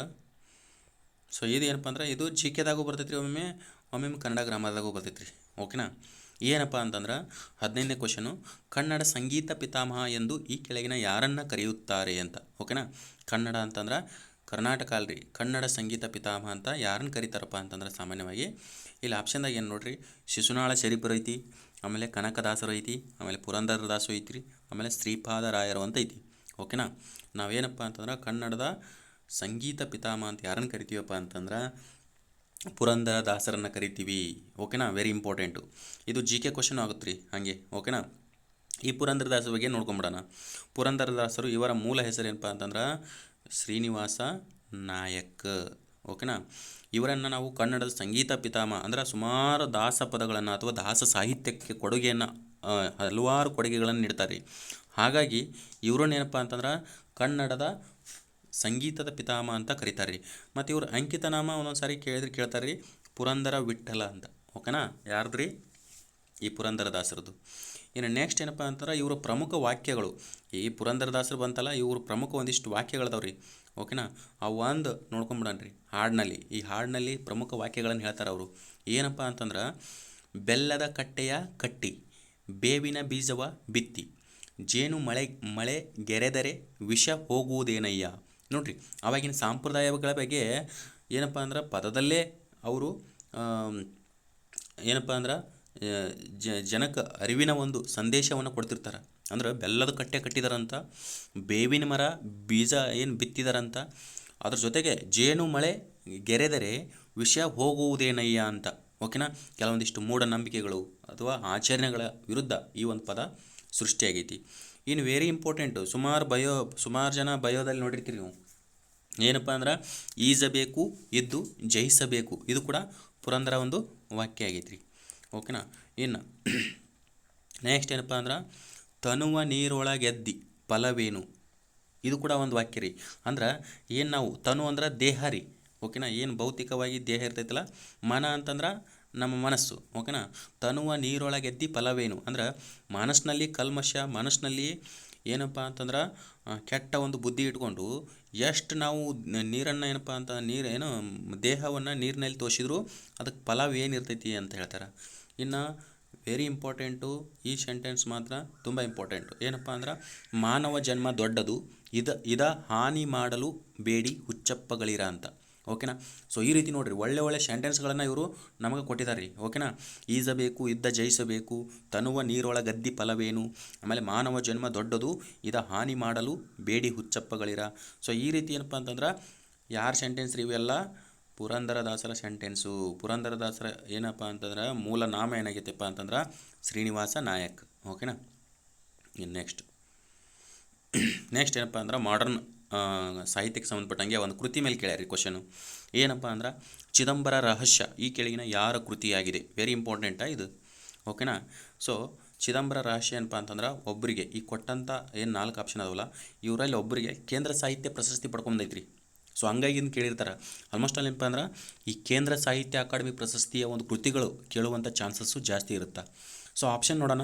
A: ಸೊ ಇದು ಏನಪ್ಪ ಅಂದ್ರೆ ಇದು ಜಿ ಕೆದಾಗೂ ಬರ್ತೈತೆ ರೀ, ಒಮ್ಮೆ ಕನ್ನಡ ಗ್ರಾಮರ್ದಾಗೂ ಬರ್ತೈತೆ ರೀ. ಓಕೆನಾ. ಏನಪ್ಪ ಅಂತಂದ್ರೆ 15ನೇ ಕ್ವಶನು, ಕನ್ನಡ ಸಂಗೀತ ಪಿತಾಮಹ ಎಂದು ಈ ಕೆಳಗಿನ ಯಾರನ್ನು ಕರೆಯುತ್ತಾರೆ ಅಂತ. ಓಕೆನಾ. ಕನ್ನಡ ಅಂತಂದ್ರೆ ಕರ್ನಾಟಕ ಅಲ್ರಿ, ಕನ್ನಡ ಸಂಗೀತ ಪಿತಾಮಹ ಅಂತ ಯಾರನ್ನು ಕರೀತಾರಪ್ಪ ಅಂತಂದ್ರೆ ಸಾಮಾನ್ಯವಾಗಿ ಇಲ್ಲಿ ಆಪ್ಷನ್ದಾಗ ಏನು ನೋಡ್ರಿ, ಶಿಶುನಾಳ ಶರೀಫರು ಐತಿ, ಆಮೇಲೆ ಕನಕದಾಸರು ಐತಿ, ಆಮೇಲೆ ಪುರಂದರದಾಸು ಐತಿ, ಆಮೇಲೆ ಶ್ರೀಪಾದರಾಯರು ಅಂತ ಐತಿ. ಓಕೆನಾ. ನಾವೇನಪ್ಪ ಅಂತಂದ್ರೆ ಕನ್ನಡದ ಸಂಗೀತ ಪಿತಾಮಹ ಅಂತ ಯಾರನ್ನು ಕರಿತೀವಪ್ಪ ಅಂತಂದ್ರೆ ಪುರಂದರದಾಸರನ್ನು ಕರಿತೀವಿ. ಓಕೆನಾ. Very important. ಇದು ಜಿ ಕೆ ಕ್ವಶನ್ ಆಗುತ್ತೆ ರೀ ಹಾಗೆ. ಓಕೆನಾ. ಈ ಪುರಂದರದಾಸರ ಬಗ್ಗೆ ನೋಡ್ಕೊಂಬಿಡೋಣ. ಪುರಂದರದಾಸರು ಇವರ ಮೂಲ ಹೆಸರು ಏನಪ್ಪ ಅಂತಂದ್ರೆ ಶ್ರೀನಿವಾಸ ನಾಯಕ್. ಓಕೆನಾ. ಇವರನ್ನು ನಾವು ಕನ್ನಡದ ಸಂಗೀತ ಪಿತಾಮಹ ಅಂದ್ರೆ ಸುಮಾರು ದಾಸ ಪದಗಳನ್ನು ಅಥವಾ ದಾಸ ಸಾಹಿತ್ಯಕ್ಕೆ ಕೊಡುಗೆಯನ್ನು ಹಲವಾರು ಕೊಡುಗೆಗಳನ್ನು ನೀಡ್ತಾರೆ. ಹಾಗಾಗಿ ಇವ್ರನ್ನ ಏನಪ್ಪ ಅಂತಂದ್ರೆ ಕನ್ನಡದ ಸಂಗೀತದ ಪಿತಾಮಹ ಅಂತ ಕರೀತಾರೆ ರೀ. ಮತ್ತು ಇವ್ರ ಅಂಕಿತ ನಾಮ ಒಂದೊಂದು ಸಾರಿ ಕೇಳ್ತಾರೆ ರೀ, ಪುರಂದರ ವಿಠ್ಠಲ ಅಂತ. ಓಕೆನಾ. ಯಾರ್ದು ರೀ? ಈ ಪುರಂದರದಾಸರದು. ಇನ್ನು ನೆಕ್ಸ್ಟ್ ಏನಪ್ಪ ಅಂತಂದ್ರೆ ಇವರ ಪ್ರಮುಖ ವಾಕ್ಯಗಳು. ಈ ಪುರಂದರದಾಸರು ಬಂತಲ್ಲ, ಇವ್ರ ಪ್ರಮುಖ ಒಂದಿಷ್ಟು ವಾಕ್ಯಗಳದಾವ ರೀ. ಓಕೆನಾ. ಆ ಒಂದು ನೋಡ್ಕೊಂಬಿಡೋಣ ರೀ. ಈ ಹಾಡಿನಲ್ಲಿ ಪ್ರಮುಖ ವಾಕ್ಯಗಳನ್ನು ಹೇಳ್ತಾರೆ ಅವರು. ಏನಪ್ಪ ಅಂತಂದ್ರೆ ಬೆಲ್ಲದ ಕಟ್ಟೆಯ ಕಟ್ಟಿ, ಬೇವಿನ ಬೀಜವ ಬಿತ್ತಿ, ಜೇನು ಮಳೆ ಗೆರೆದರೆ ವಿಷ ಹೋಗುವುದೇನಯ್ಯ. ನೋಡ್ರಿ, ಆವಾಗಿನ ಸಂಪ್ರದಾಯಗಳ ಬಗ್ಗೆ ಏನಪ್ಪ ಅಂದ್ರೆ ಪದದಲ್ಲೇ ಅವರು ಏನಪ್ಪ ಅಂದ್ರೆ ಜನಕ್ಕೆ ಅರಿವಿನ ಒಂದು ಸಂದೇಶವನ್ನು ಕೊಡ್ತಿರ್ತಾರೆ. ಅಂದ್ರೆ ಬೆಲ್ಲದ ಕಟ್ಟೆ ಕಟ್ಟಿದಾರಂತ, ಬೇವಿನ ಮರ ಬೀಜ ಏನು ಬಿತ್ತಿದಾರಂತ, ಅದ್ರ ಜೊತೆಗೆ ಜೇನು ಮಳೆ ಗೆರೆದರೆ ವಿಷ ಹೋಗುವುದೇನಯ್ಯ ಅಂತ. ಓಕೆನಾ, ಕೆಲವೊಂದಿಷ್ಟು ಮೂಢನಂಬಿಕೆಗಳು ಅಥವಾ ಆಚರಣೆಗಳ ವಿರುದ್ಧ ಈ ಒಂದು ಪದ ಸೃಷ್ಟಿಯಾಗೈತಿ. ಇನ್ನು ವೆರಿ ಇಂಪಾರ್ಟೆಂಟು, ಸುಮಾರು ಜನ ಬಯೋದಲ್ಲಿ ನೋಡಿರ್ತೀರಿ ನೀವು, ಏನಪ್ಪ ಅಂದ್ರೆ ಈಜಬೇಕು ಇದ್ದು ಜಯಿಸಬೇಕು, ಇದು ಕೂಡ ಪುರಂದರ ಒಂದು ವಾಕ್ಯ ಆಗೈತಿ ರೀ. ಓಕೆನಾ, ಇನ್ನು ನೆಕ್ಸ್ಟ್ ಏನಪ್ಪ ಅಂದ್ರೆ ತನುವ ನೀರೊಳಗೆದ್ದಿ ಫಲವೇನು, ಇದು ಕೂಡ ಒಂದು ವಾಕ್ಯ ರೀ. ಅಂದ್ರೆ ಏನು ನಾವು ತನು ಅಂದ್ರೆ ದೇಹ ರೀ. ಓಕೆನಾ, ಏನು ಭೌತಿಕವಾಗಿ ದೇಹ ಇರ್ತೈತಲ್ಲ, ಮನ ಅಂತಂದ್ರೆ ನಮ್ಮ ಮನಸ್ಸು. ಓಕೆನಾ, ತನುವ ನೀರೊಳಗೆದ್ದಿ ಫಲವೇನು ಅಂದ್ರೆ ಮನಸ್ಸಿನಲ್ಲಿ ಕಲ್ಮಶ, ಮನಸ್ಸಿನಲ್ಲಿ ಏನಪ್ಪ ಅಂತಂದ್ರೆ ಕೆಟ್ಟ ಒಂದು ಬುದ್ಧಿ ಇಟ್ಕೊಂಡು ಎಷ್ಟು ನಾವು ನೀರನ್ನು ಏನಪ್ಪ ಅಂತ ದೇಹವನ್ನು ನೀರಿನಲ್ಲಿ ತೋರಿಸಿದ್ರು ಅದಕ್ಕೆ ಫಲವೇನಿರ್ತೈತಿ ಅಂತ ಹೇಳ್ತಾರೆ. ಇನ್ನು ವೆರಿ ಇಂಪಾರ್ಟೆಂಟು, ಈ ಸೆಂಟೆನ್ಸ್ ಮಾತ್ರ ತುಂಬ ಇಂಪಾರ್ಟೆಂಟು. ಏನಪ್ಪ ಅಂದ್ರೆ ಮಾನವ ಜನ್ಮ ದೊಡ್ಡದು, ಇದ ಹಾನಿ ಮಾಡಲು ಬೇಡಿ ಹುಚ್ಚಪ್ಪಗಳಿರ ಅಂತ. ಓಕೆನಾ, ಸೊ ಈ ರೀತಿ ನೋಡಿರಿ, ಒಳ್ಳೆ ಸೆಂಟೆನ್ಸ್ಗಳನ್ನು ಇವರು ನಮಗೆ ಕೊಟ್ಟಿದ್ದಾರೆ ರೀ. ಓಕೆನಾ, ಈಜಬೇಕು ಇದ್ದ ಜಯಿಸಬೇಕು, ತನುವ ನೀರೊಳಗದ್ದಿ ಫಲವೇನು, ಆಮೇಲೆ ಮಾನವ ಜನ್ಮ ದೊಡ್ಡದು, ಇದ ಹಾನಿ ಮಾಡಲು ಬೇಡಿ ಹುಚ್ಚಪ್ಪಗಳಿರ. ಸೊ ಈ ರೀತಿ ಏನಪ್ಪ ಅಂತಂದ್ರೆ ಯಾರ ಸೆಂಟೆನ್ಸ್ ರೀ ಇವೆಲ್ಲ? ಪುರಂದರದಾಸರ ಸೆಂಟೆನ್ಸು. ಪುರಂದರದಾಸರ ಏನಪ್ಪ ಅಂತಂದ್ರೆ ಮೂಲ ನಾಮ ಏನಾಗೈತಪ್ಪ ಅಂತಂದ್ರೆ ಶ್ರೀನಿವಾಸ ನಾಯಕ್. ಓಕೆನಾ, ಇನ್ನು ನೆಕ್ಸ್ಟ್ ಏನಪ್ಪ ಅಂದ್ರೆ ಮಾಡರ್ನ್ ಸಾಹಿತ್ಯಕ್ಕೆ ಸಂಬಂಧಪಟ್ಟಂಗೆ ಒಂದು ಕೃತಿ ಮೇಲೆ ಕೇಳ್ಯಾರಿ ಕ್ವಶನು. ಏನಪ್ಪ ಅಂದ್ರೆ ಚಿದಂಬರ ರಹಸ್ಯ ಈ ಕೆಳಗಿನ ಯಾರ ಕೃತಿಯಾಗಿದೆ? ವೆರಿ ಇಂಪಾರ್ಟೆಂಟಾ ಇದು. ಓಕೆನಾ, ಸೊ ಚಿದಂಬರ ರಹಸ್ಯ ಏನಪ್ಪ ಅಂತಂದ್ರೆ ಒಬ್ಬರಿಗೆ ಈ ಕೊಟ್ಟಂಥ ಏನು 4 ಆಪ್ಷನ್ ಅದಾವಲ್ಲ, ಇವರಲ್ಲಿ ಒಬ್ಬರಿಗೆ ಕೇಂದ್ರ ಸಾಹಿತ್ಯ ಪ್ರಶಸ್ತಿ ಪಡ್ಕೊಂಡೈತ್ರಿ. ಸೊ ಹಂಗಾಗಿ ಇದನ್ನು ಕೇಳಿರ್ತಾರೆ. ಆಲ್ಮೋಸ್ಟ್ ಅಲ್ಲಿ ಏನಪ್ಪ ಅಂದ್ರೆ ಈ ಕೇಂದ್ರ ಸಾಹಿತ್ಯ ಅಕಾಡೆಮಿ ಪ್ರಶಸ್ತಿಯ ಒಂದು ಕೃತಿಗಳು ಕೇಳುವಂಥ ಚಾನ್ಸಸ್ಸು ಜಾಸ್ತಿ ಇರುತ್ತೆ. ಸೊ ಆಪ್ಷನ್ ನೋಡೋಣ.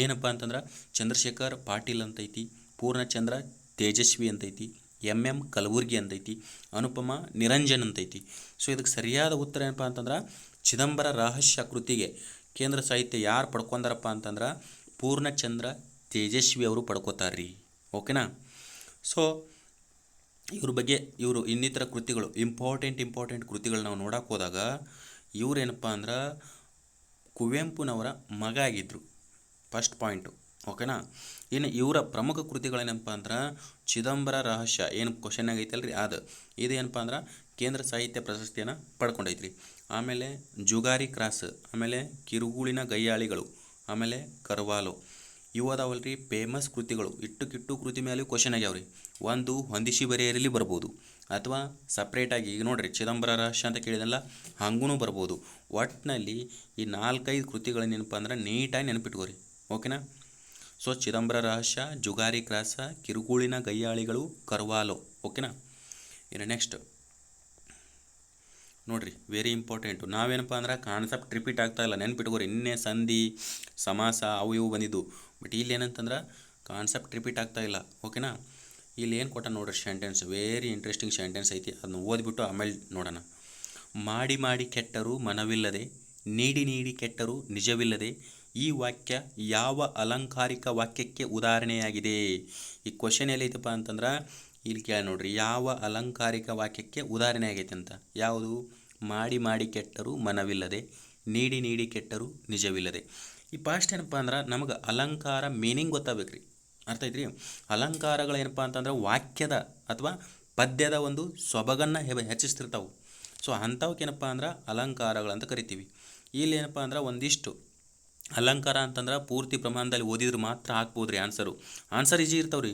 A: ಏನಪ್ಪ ಅಂತಂದ್ರೆ ಚಂದ್ರಶೇಖರ್ ಪಾಟೀಲ್ ಅಂತೈತಿ, ಪೂರ್ಣಚಂದ್ರ ತೇಜಸ್ವಿ ಅಂತೈತಿ, ಎಂ ಕಲಬುರ್ಗಿ ಅಂತೈತಿ, ಅನುಪಮ ನಿರಂಜನ್ ಅಂತೈತಿ. ಸೊ ಇದಕ್ಕೆ ಸರಿಯಾದ ಉತ್ತರ ಏನಪ್ಪ ಅಂತಂದ್ರೆ ಚಿದಂಬರ ರಹಸ್ಯ ಕೃತಿಗೆ ಕೇಂದ್ರ ಸಾಹಿತ್ಯ ಯಾರು ಪಡ್ಕೊಂಡಾರಪ್ಪ ಅಂತಂದ್ರೆ ಪೂರ್ಣಚಂದ್ರ ತೇಜಸ್ವಿ ಅವರು ಪಡ್ಕೋತಾರ್ರಿ. ಓಕೆನಾ, ಸೊ ಇವರು ಇನ್ನಿತರ ಕೃತಿಗಳು ಇಂಪಾರ್ಟೆಂಟ್ ಕೃತಿಗಳು ನಾವು ನೋಡಕ್ಕೆ ಹೋದಾಗ ಇವರೇನಪ್ಪ ಅಂದ್ರೆ ಕುವೆಂಪುನವರ ಮಗ ಆಗಿದ್ದರು. First point. ಓಕೆನಾ, ಇನ್ನು ಇವರ ಪ್ರಮುಖ ಕೃತಿಗಳೇನಪ್ಪ ಅಂದ್ರೆ ಚಿದಂಬರ ರಹಸ್ಯ ಏನು ಕ್ವಶನ್ ಆಗೈತಲ್ರಿ ಇದು ಏನಪ್ಪ ಅಂದ್ರೆ ಕೇಂದ್ರ ಸಾಹಿತ್ಯ ಪ್ರಶಸ್ತಿಯನ್ನು ಪಡ್ಕೊಂಡೈತ್ರಿ. ಆಮೇಲೆ ಜುಗಾರಿ ಕ್ರಾಸ್, ಆಮೇಲೆ ಕಿರುಗೂಳಿನ ಗಯ್ಯಾಳಿಗಳು, ಆಮೇಲೆ ಕರ್ವಾಲೋ, ಇವು ಅದಾವಲ್ರಿ ಫೇಮಸ್ ಕೃತಿಗಳು. ಇಟ್ಟು ಕೃತಿ ಮೇಲೆ ಕ್ವಶನ್ ಆಗ್ಯಾವ್ರಿ. ಒಂದು ಹೊಂದಿಸಿ ಬರೆಯರಲ್ಲಿ ಬರ್ಬೋದು, ಅಥವಾ ಸಪ್ರೇಟಾಗಿ ಈಗ ನೋಡಿರಿ ಚಿದಂಬರ ರಹಸ್ಯ ಅಂತ ಕೇಳಿದಲ್ಲ ಹಂಗೂ ಬರ್ಬೋದು. ಒಟ್ಟಿನಲ್ಲಿ ಈ 4-5 ಕೃತಿಗಳನ್ನೇನಪ್ಪ ಅಂದ್ರೆ ನೀಟಾಗಿ ನೆನಪಿಟ್ಕೋರಿ. ಓಕೆನಾ, ಸೊ ಚಿದಂಬರ ರಹಸ್ಯ, ಜುಗಾರಿ ಕ್ರಾಸ, ಕಿರುಗೂಳಿನ ಗಯ್ಯಾಳಿಗಳು, ಕರ್ವಾಲೋ. ಓಕೆನಾ, ಇನ್ನು ನೆಕ್ಸ್ಟ್ ನೋಡಿರಿ ವೆರಿ ಇಂಪಾರ್ಟೆಂಟು. ನಾವೇನಪ್ಪ ಅಂದ್ರೆ ಕಾನ್ಸೆಪ್ಟ್ ರಿಪೀಟ್ ಆಗ್ತಾ ಇಲ್ಲ, ನೆನ್ಪಿಟ್ಕೋರಿ. ನಿನ್ನೆ ಸಂಧಿ ಸಮಾಸ ಅವು ಇವು ಬಂದಿದ್ದು, ಬಟ್ ಇಲ್ಲಿ ಏನಂತಂದ್ರೆ ಕಾನ್ಸೆಪ್ಟ್ ರಿಪೀಟ್ ಆಗ್ತಾ ಇಲ್ಲ. ಓಕೆನಾ, ಇಲ್ಲಿ ಏನು ಕೊಟ್ಟ ನೋಡ್ರಿ ಸೆಂಟೆನ್ಸ್, ವೆರಿ ಇಂಟ್ರೆಸ್ಟಿಂಗ್ ಸೆಂಟೆನ್ಸ್ ಐತಿ. ಅದನ್ನು ಓದ್ಬಿಟ್ಟು ಆಮೇಲೆ ನೋಡೋಣ. ಮಾಡಿ ಕೆಟ್ಟರೂ ಮನವಿಲ್ಲದೆ, ನೀಡಿ ಕೆಟ್ಟರೂ ನಿಜವಿಲ್ಲದೆ, ಈ ವಾಕ್ಯ ಯಾವ ಅಲಂಕಾರಿಕ ವಾಕ್ಯಕ್ಕೆ ಉದಾಹರಣೆಯಾಗಿದೆ? ಈ ಕ್ವಶನ್ ಎಲ್ಲೈತಪ್ಪ ಅಂತಂದ್ರೆ ಇಲ್ಲಿ ಕೇಳಿ ನೋಡ್ರಿ, ಯಾವ ಅಲಂಕಾರಿಕ ವಾಕ್ಯಕ್ಕೆ ಉದಾಹರಣೆ ಆಗೈತೆ ಅಂತ. ಯಾವುದು? ಮಾಡಿ ಕೆಟ್ಟರೂ ಮನವಿಲ್ಲದೆ, ನೀಡಿ ಕೆಟ್ಟರೂ ನಿಜವಿಲ್ಲದೆ. ಈ ಪಾಸ್ಟ್ ಏನಪ್ಪ ಅಂದ್ರೆ ನಮಗೆ ಅಲಂಕಾರ ಮೀನಿಂಗ್ ಗೊತ್ತಾಗಬೇಕು ರೀ. ಅರ್ಥ ಐತ್ರಿ? ಅಲಂಕಾರಗಳೇನಪ್ಪ ಅಂತಂದ್ರೆ ವಾಕ್ಯದ ಅಥವಾ ಪದ್ಯದ ಒಂದು ಸೊಬಗನ್ನು ಹೆಚ್ಚಿಸ್ತಿರ್ತಾವೆ. ಸೊ ಅಂಥವಕ್ಕೇನಪ್ಪ ಅಂದ್ರೆ ಅಲಂಕಾರಗಳಂತ ಕರಿತೀವಿ. ಇಲ್ಲಿ ಏನಪ್ಪ ಅಂದ್ರೆ ಒಂದಿಷ್ಟು ಅಲಂಕಾರ ಅಂತಂದ್ರೆ ಪೂರ್ತಿ ಪ್ರಮಾಣದಲ್ಲಿ ಓದಿದ್ರೆ ಮಾತ್ರ ಹಾಕ್ಬೋದು ರೀ ಆನ್ಸರ್ ಈಜಿ ಇರ್ತಾವೆ ರೀ.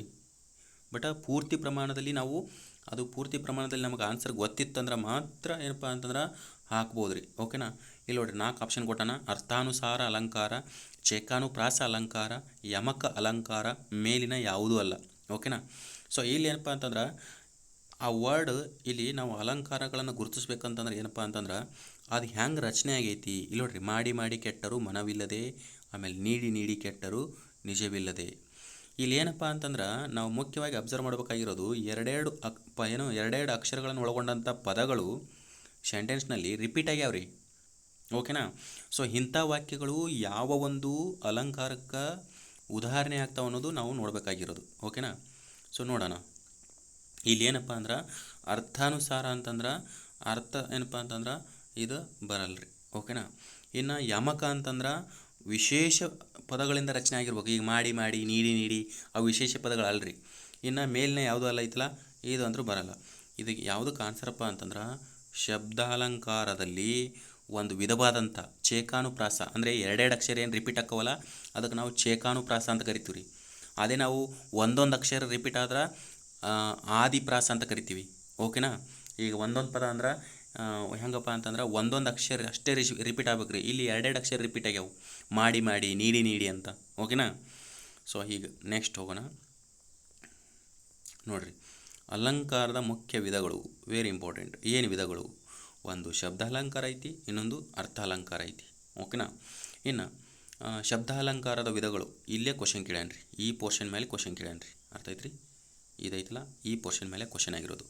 A: ಬಟ್ ಪೂರ್ತಿ ಪ್ರಮಾಣದಲ್ಲಿ ನಮಗೆ ಆನ್ಸರ್ ಗೊತ್ತಿತ್ತಂದ್ರೆ ಮಾತ್ರ ಏನಪ್ಪ ಅಂತಂದ್ರೆ ಹಾಕ್ಬೋದು ರೀ. ಓಕೆನಾ, ಇಲ್ಲಿ ನೋಡಿರಿ 4 ಆಪ್ಷನ್ ಕೊಟ್ಟಾನ. ಅರ್ಥಾನುಸಾರ ಅಲಂಕಾರ, ಚೇಕಾನುಪ್ರಾಸ ಅಲಂಕಾರ, ಯಮಕ ಅಲಂಕಾರ, ಮೇಲಿನ ಯಾವುದೂ ಅಲ್ಲ. ಓಕೆನಾ, ಸೊ ಇಲ್ಲಿ ಏನಪ್ಪ ಅಂತಂದ್ರೆ ಆ ವರ್ಡ್ ಇಲ್ಲಿ ನಾವು ಅಲಂಕಾರಗಳನ್ನು ಗುರುತಿಸ್ಬೇಕಂತಂದ್ರೆ ಏನಪ್ಪ ಅಂತಂದ್ರೆ ಅದು ಹೆಂಗೆ ರಚನೆ ಆಗೈತಿ ಇಲ್ಲಿ ನೋಡ್ರಿ. ಮಾಡಿ ಕೆಟ್ಟರು ಮನವಿಲ್ಲದೆ, ಆಮೇಲೆ ನೀಡಿ ಕೆಟ್ಟರು ನಿಜವಿಲ್ಲದೆ. ಇಲ್ಲಿ ಏನಪ್ಪ ಅಂತಂದ್ರೆ ನಾವು ಮುಖ್ಯವಾಗಿ ಅಬ್ಸರ್ವ್ ಮಾಡಬೇಕಾಗಿರೋದು ಎರಡೆರಡು ಅಕ್ಷರಗಳನ್ನು ಒಳಗೊಂಡಂಥ ಪದಗಳು ಸೆಂಟೆನ್ಸ್ನಲ್ಲಿ ರಿಪೀಟ್ ಆಗ್ಯಾವ್ರಿ. ಓಕೆನಾ, ಸೊ ಇಂಥ ವಾಕ್ಯಗಳು ಯಾವ ಒಂದು ಅಲಂಕಾರಕ್ಕೆ ಉದಾಹರಣೆ ಆಗ್ತಾವ ಅನ್ನೋದು ನಾವು ನೋಡಬೇಕಾಗಿರೋದು. ಓಕೆನಾ, ಸೊ ನೋಡೋಣ. ಇಲ್ಲಿ ಏನಪ್ಪ ಅಂದ್ರೆ ಅರ್ಥಾನುಸಾರ ಅಂತಂದ್ರೆ ಅರ್ಥ ಏನಪ್ಪ ಅಂತಂದ್ರೆ ಇದು ಬರಲ್ರಿ. ಓಕೆನಾ, ಇನ್ನು ಯಮಕ ಅಂತಂದ್ರೆ ವಿಶೇಷ ಪದಗಳಿಂದ ರಚನೆ ಆಗಿರ್ಬೇಕು. ಈಗ ಮಾಡಿ ಮಾಡಿ, ನೀಡಿ ನೀಡಿ, ಅವು ವಿಶೇಷ ಪದಗಳಲ್ರಿ. ಇನ್ನು ಮೇಲಿನ ಯಾವುದು ಅಲ್ಲ ಐತಲ್ಲ, ಇದು ಅಂದರೂ ಬರಲ್ಲ. ಇದಕ್ಕೆ ಯಾವುದಕ್ಕೆ ಆನ್ಸರಪ್ಪ ಅಂತಂದ್ರೆ ಶಬ್ದಾಲಂಕಾರದಲ್ಲಿ ಒಂದು ವಿಧವಾದಂಥ ಚೇಕಾನುಪ್ರಾಸ, ಅಂದರೆ ಎರಡೆರಡು ಅಕ್ಷರ ಏನು ರಿಪೀಟ್ ಆಕ್ಕವಲ್ಲ, ಅದಕ್ಕೆ ನಾವು ಚೇಕಾನುಪ್ರಾಸ ಅಂತ ಕರಿತೀವಿ ರೀ. ಅದೇ ನಾವು ಒಂದೊಂದು ಅಕ್ಷರ ರಿಪೀಟ್ ಆದ್ರೆ ಆದಿಪ್ರಾಸ ಅಂತ ಕರಿತೀವಿ. ಓಕೆನಾ. ಈಗ ಒಂದೊಂದು ಪದ ಅಂದ್ರೆ ಹೆಂಗಪ್ಪ ಅಂತಂದ್ರೆ ಒಂದೊಂದು ಅಕ್ಷರ ಅಷ್ಟೇ ರಿಪೀಟ್ ಆಗ್ಬೇಕು ರೀ. ಇಲ್ಲಿ ಎರಡೆರಡು ಅಕ್ಷರ ರಿಪೀಟ್ ಆಗ್ಯಾವು, ಮಾಡಿ ಮಾಡಿ, ನೀಡಿ ನೀಡಿ ಅಂತ. ಓಕೆನಾ. ಸೊ ಈಗ ನೆಕ್ಸ್ಟ್ ಹೋಗೋಣ ನೋಡಿರಿ. ಅಲಂಕಾರದ ಮುಖ್ಯ ವಿಧಗಳು, ವೆರಿ ಇಂಪಾರ್ಟೆಂಟ್. ಏನು ವಿಧಗಳು? ಒಂದು ಶಬ್ದಾಲಂಕಾರ ಐತಿ, ಇನ್ನೊಂದು ಅರ್ಥಾಲಂಕಾರ ಐತಿ. ಓಕೆನಾ. ಇನ್ನು ಶಬ್ದಾಲಂಕಾರದ ವಿಧಗಳು ಇಲ್ಲೇ ಕ್ವಶನ್ ಕೇಳ್ಯಾನ್ರಿ, ಈ ಪೋರ್ಷನ್ ಮೇಲೆ ಕ್ವಶನ್ ಕೇಳ್ಯಾನ್ರಿ. ಅರ್ಥ ಐತ್ರಿ? ಇದೈತಲ್ಲ, ಈ ಪೋರ್ಷನ್ ಮೇಲೆ ಕ್ವಶನ್ ಆಗಿರೋದು.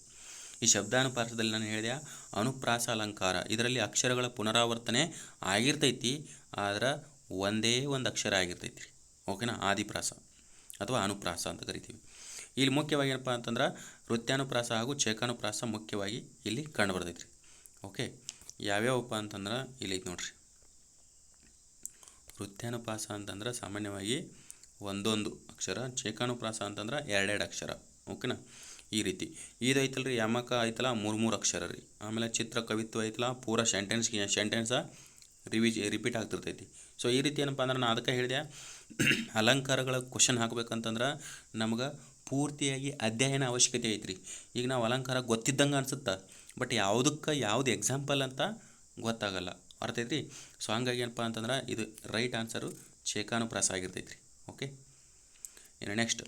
A: ಈ ಶಬ್ದಾನುಪ್ರಾಸದಲ್ಲಿ ನಾನು ಹೇಳಿದೆ ಅನುಪ್ರಾಸ ಅಲಂಕಾರ, ಇದರಲ್ಲಿ ಅಕ್ಷರಗಳ ಪುನರಾವರ್ತನೆ ಆಗಿರ್ತೈತಿ, ಆದ್ರೆ ಒಂದೇ ಒಂದು ಅಕ್ಷರ ಆಗಿರ್ತೈತಿ ರೀ. ಓಕೆನಾ. ಆದಿಪ್ರಾಸ ಅಥವಾ ಅನುಪ್ರಾಸ ಅಂತ ಕರಿತೀವಿ. ಇಲ್ಲಿ ಮುಖ್ಯವಾಗಿ ಏನಪ್ಪ ಅಂತಂದ್ರೆ ವೃತ್ತಾನುಪ್ರಾಸ ಹಾಗೂ ಚೇಕಾನುಪ್ರಾಸ ಮುಖ್ಯವಾಗಿ ಇಲ್ಲಿ ಕಂಡು ಬರ್ತೈತಿ ರೀ. ಓಕೆ. ಯಾವ್ಯಾವಪ್ಪ ಅಂತಂದ್ರೆ ಇಲ್ಲಿ ನೋಡ್ರಿ. ವೃತ್ತಾನುಪ್ರಾಸ ಅಂತಂದ್ರೆ ಸಾಮಾನ್ಯವಾಗಿ ಒಂದೊಂದು ಅಕ್ಷರ, ಚೇಕಾನುಪ್ರಾಸ ಅಂತಂದ್ರೆ ಎರಡೆರಡು ಅಕ್ಷರ. ಓಕೆನಾ. ಈ ರೀತಿ ಇದು ಐತಲ್ಲ ರೀ, ಯಮಕ ಐತಲ್ಲ ಮೂರು ಅಕ್ಷರ ರೀ. ಆಮೇಲೆ ಚಿತ್ರ ಕವಿತ್ವ ಐತಲ್ಲ ಪೂರ ಸೆಂಟೆನ್ಸ ರಿಪೀಟ್ ಆಗ್ತಿರ್ತೈತಿ. ಸೊ ಈ ರೀತಿ ಏನಪ್ಪ ಅಂದ್ರೆ ನಾನು ಅದಕ್ಕೆ ಹೇಳಿದೆ, ಅಲಂಕಾರಗಳ ಕ್ವಶನ್ ಹಾಕ್ಬೇಕಂತಂದ್ರೆ ನಮ್ಗೆ ಪೂರ್ತಿಯಾಗಿ ಅಧ್ಯಯನ ಅವಶ್ಯಕತೆ ಐತ್ರಿ. ಈಗ ನಾವು ಅಲಂಕಾರ ಗೊತ್ತಿದ್ದಂಗೆ ಅನ್ಸುತ್ತೆ, ಬಟ್ ಯಾವುದಕ್ಕೆ ಯಾವುದು ಎಕ್ಸಾಂಪಲ್ ಅಂತ ಗೊತ್ತಾಗಲ್ಲ. ಅರ್ಥ ಐತ್ರಿ? ಸೊ ಹಂಗಾಗಿ ಏನಪ್ಪ ಅಂತಂದ್ರೆ ಇದು ರೈಟ್ ಆನ್ಸರು ಚೇಕಾನುಪ್ರಾಸ ಆಗಿರ್ತೈತಿ ರೀ. ಓಕೆ. ಇನ್ನು ನೆಕ್ಸ್ಟ್,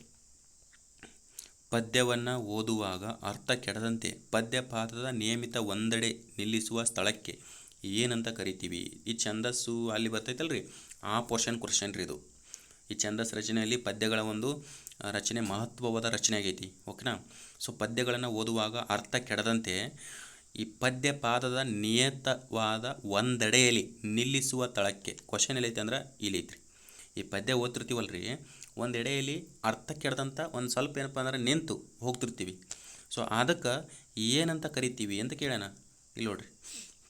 A: ಪದ್ಯವನ್ನು ಓದುವಾಗ ಅರ್ಥ ಕೆಡದಂತೆ ಪದ್ಯಪಾದದ ನಿಯಮಿತ ಒಂದೆಡೆ ನಿಲ್ಲಿಸುವ ಸ್ಥಳಕ್ಕೆ ಏನಂತ ಕರಿತೀವಿ? ಈ ಛಂದಸ್ಸು ಅಲ್ಲಿ ಬರ್ತೈತಲ್ರಿ, ಆ ಪೋರ್ಷನ್ ಕ್ವಶನ್ ರೀ ಇದು. ಈ ಛಂದಸ್ ರಚನೆಯಲ್ಲಿ ಪದ್ಯಗಳ ಒಂದು ರಚನೆ ಮಹತ್ವವಾದ ರಚನೆ ಆಗೈತಿ. ಓಕೆನಾ. ಸೊ ಪದ್ಯಗಳನ್ನು ಓದುವಾಗ ಅರ್ಥ ಕೆಡದಂತೆ ಈ ಪದ್ಯಪಾದದ ನಿಯತವಾದ ಒಂದೆಡೆಯಲ್ಲಿ ನಿಲ್ಲಿಸುವ ಸ್ಥಳಕ್ಕೆ ಕ್ವಶನ್ ಎಲ್ಲೈತೆ ಅಂದ್ರೆ ಇಲ್ಲಿ ಐತ್ರಿ. ಈ ಪದ್ಯ ಓದ್ತಿರ್ತೀವಲ್ರಿ, ಒಂದು ಎಡೆಯಲ್ಲಿ ಅರ್ಥ ಕೆಡದಂಥ ಒಂದು ಸ್ವಲ್ಪ ಏನಪ್ಪ ಅಂದ್ರೆ ನಿಂತು ಹೋಗ್ತಿರ್ತೀವಿ. ಸೊ ಅದಕ್ಕೆ ಏನಂತ ಕರಿತೀವಿ ಅಂತ ಕೇಳೋಣ. ಇಲ್ಲಿ ನೋಡ್ರಿ,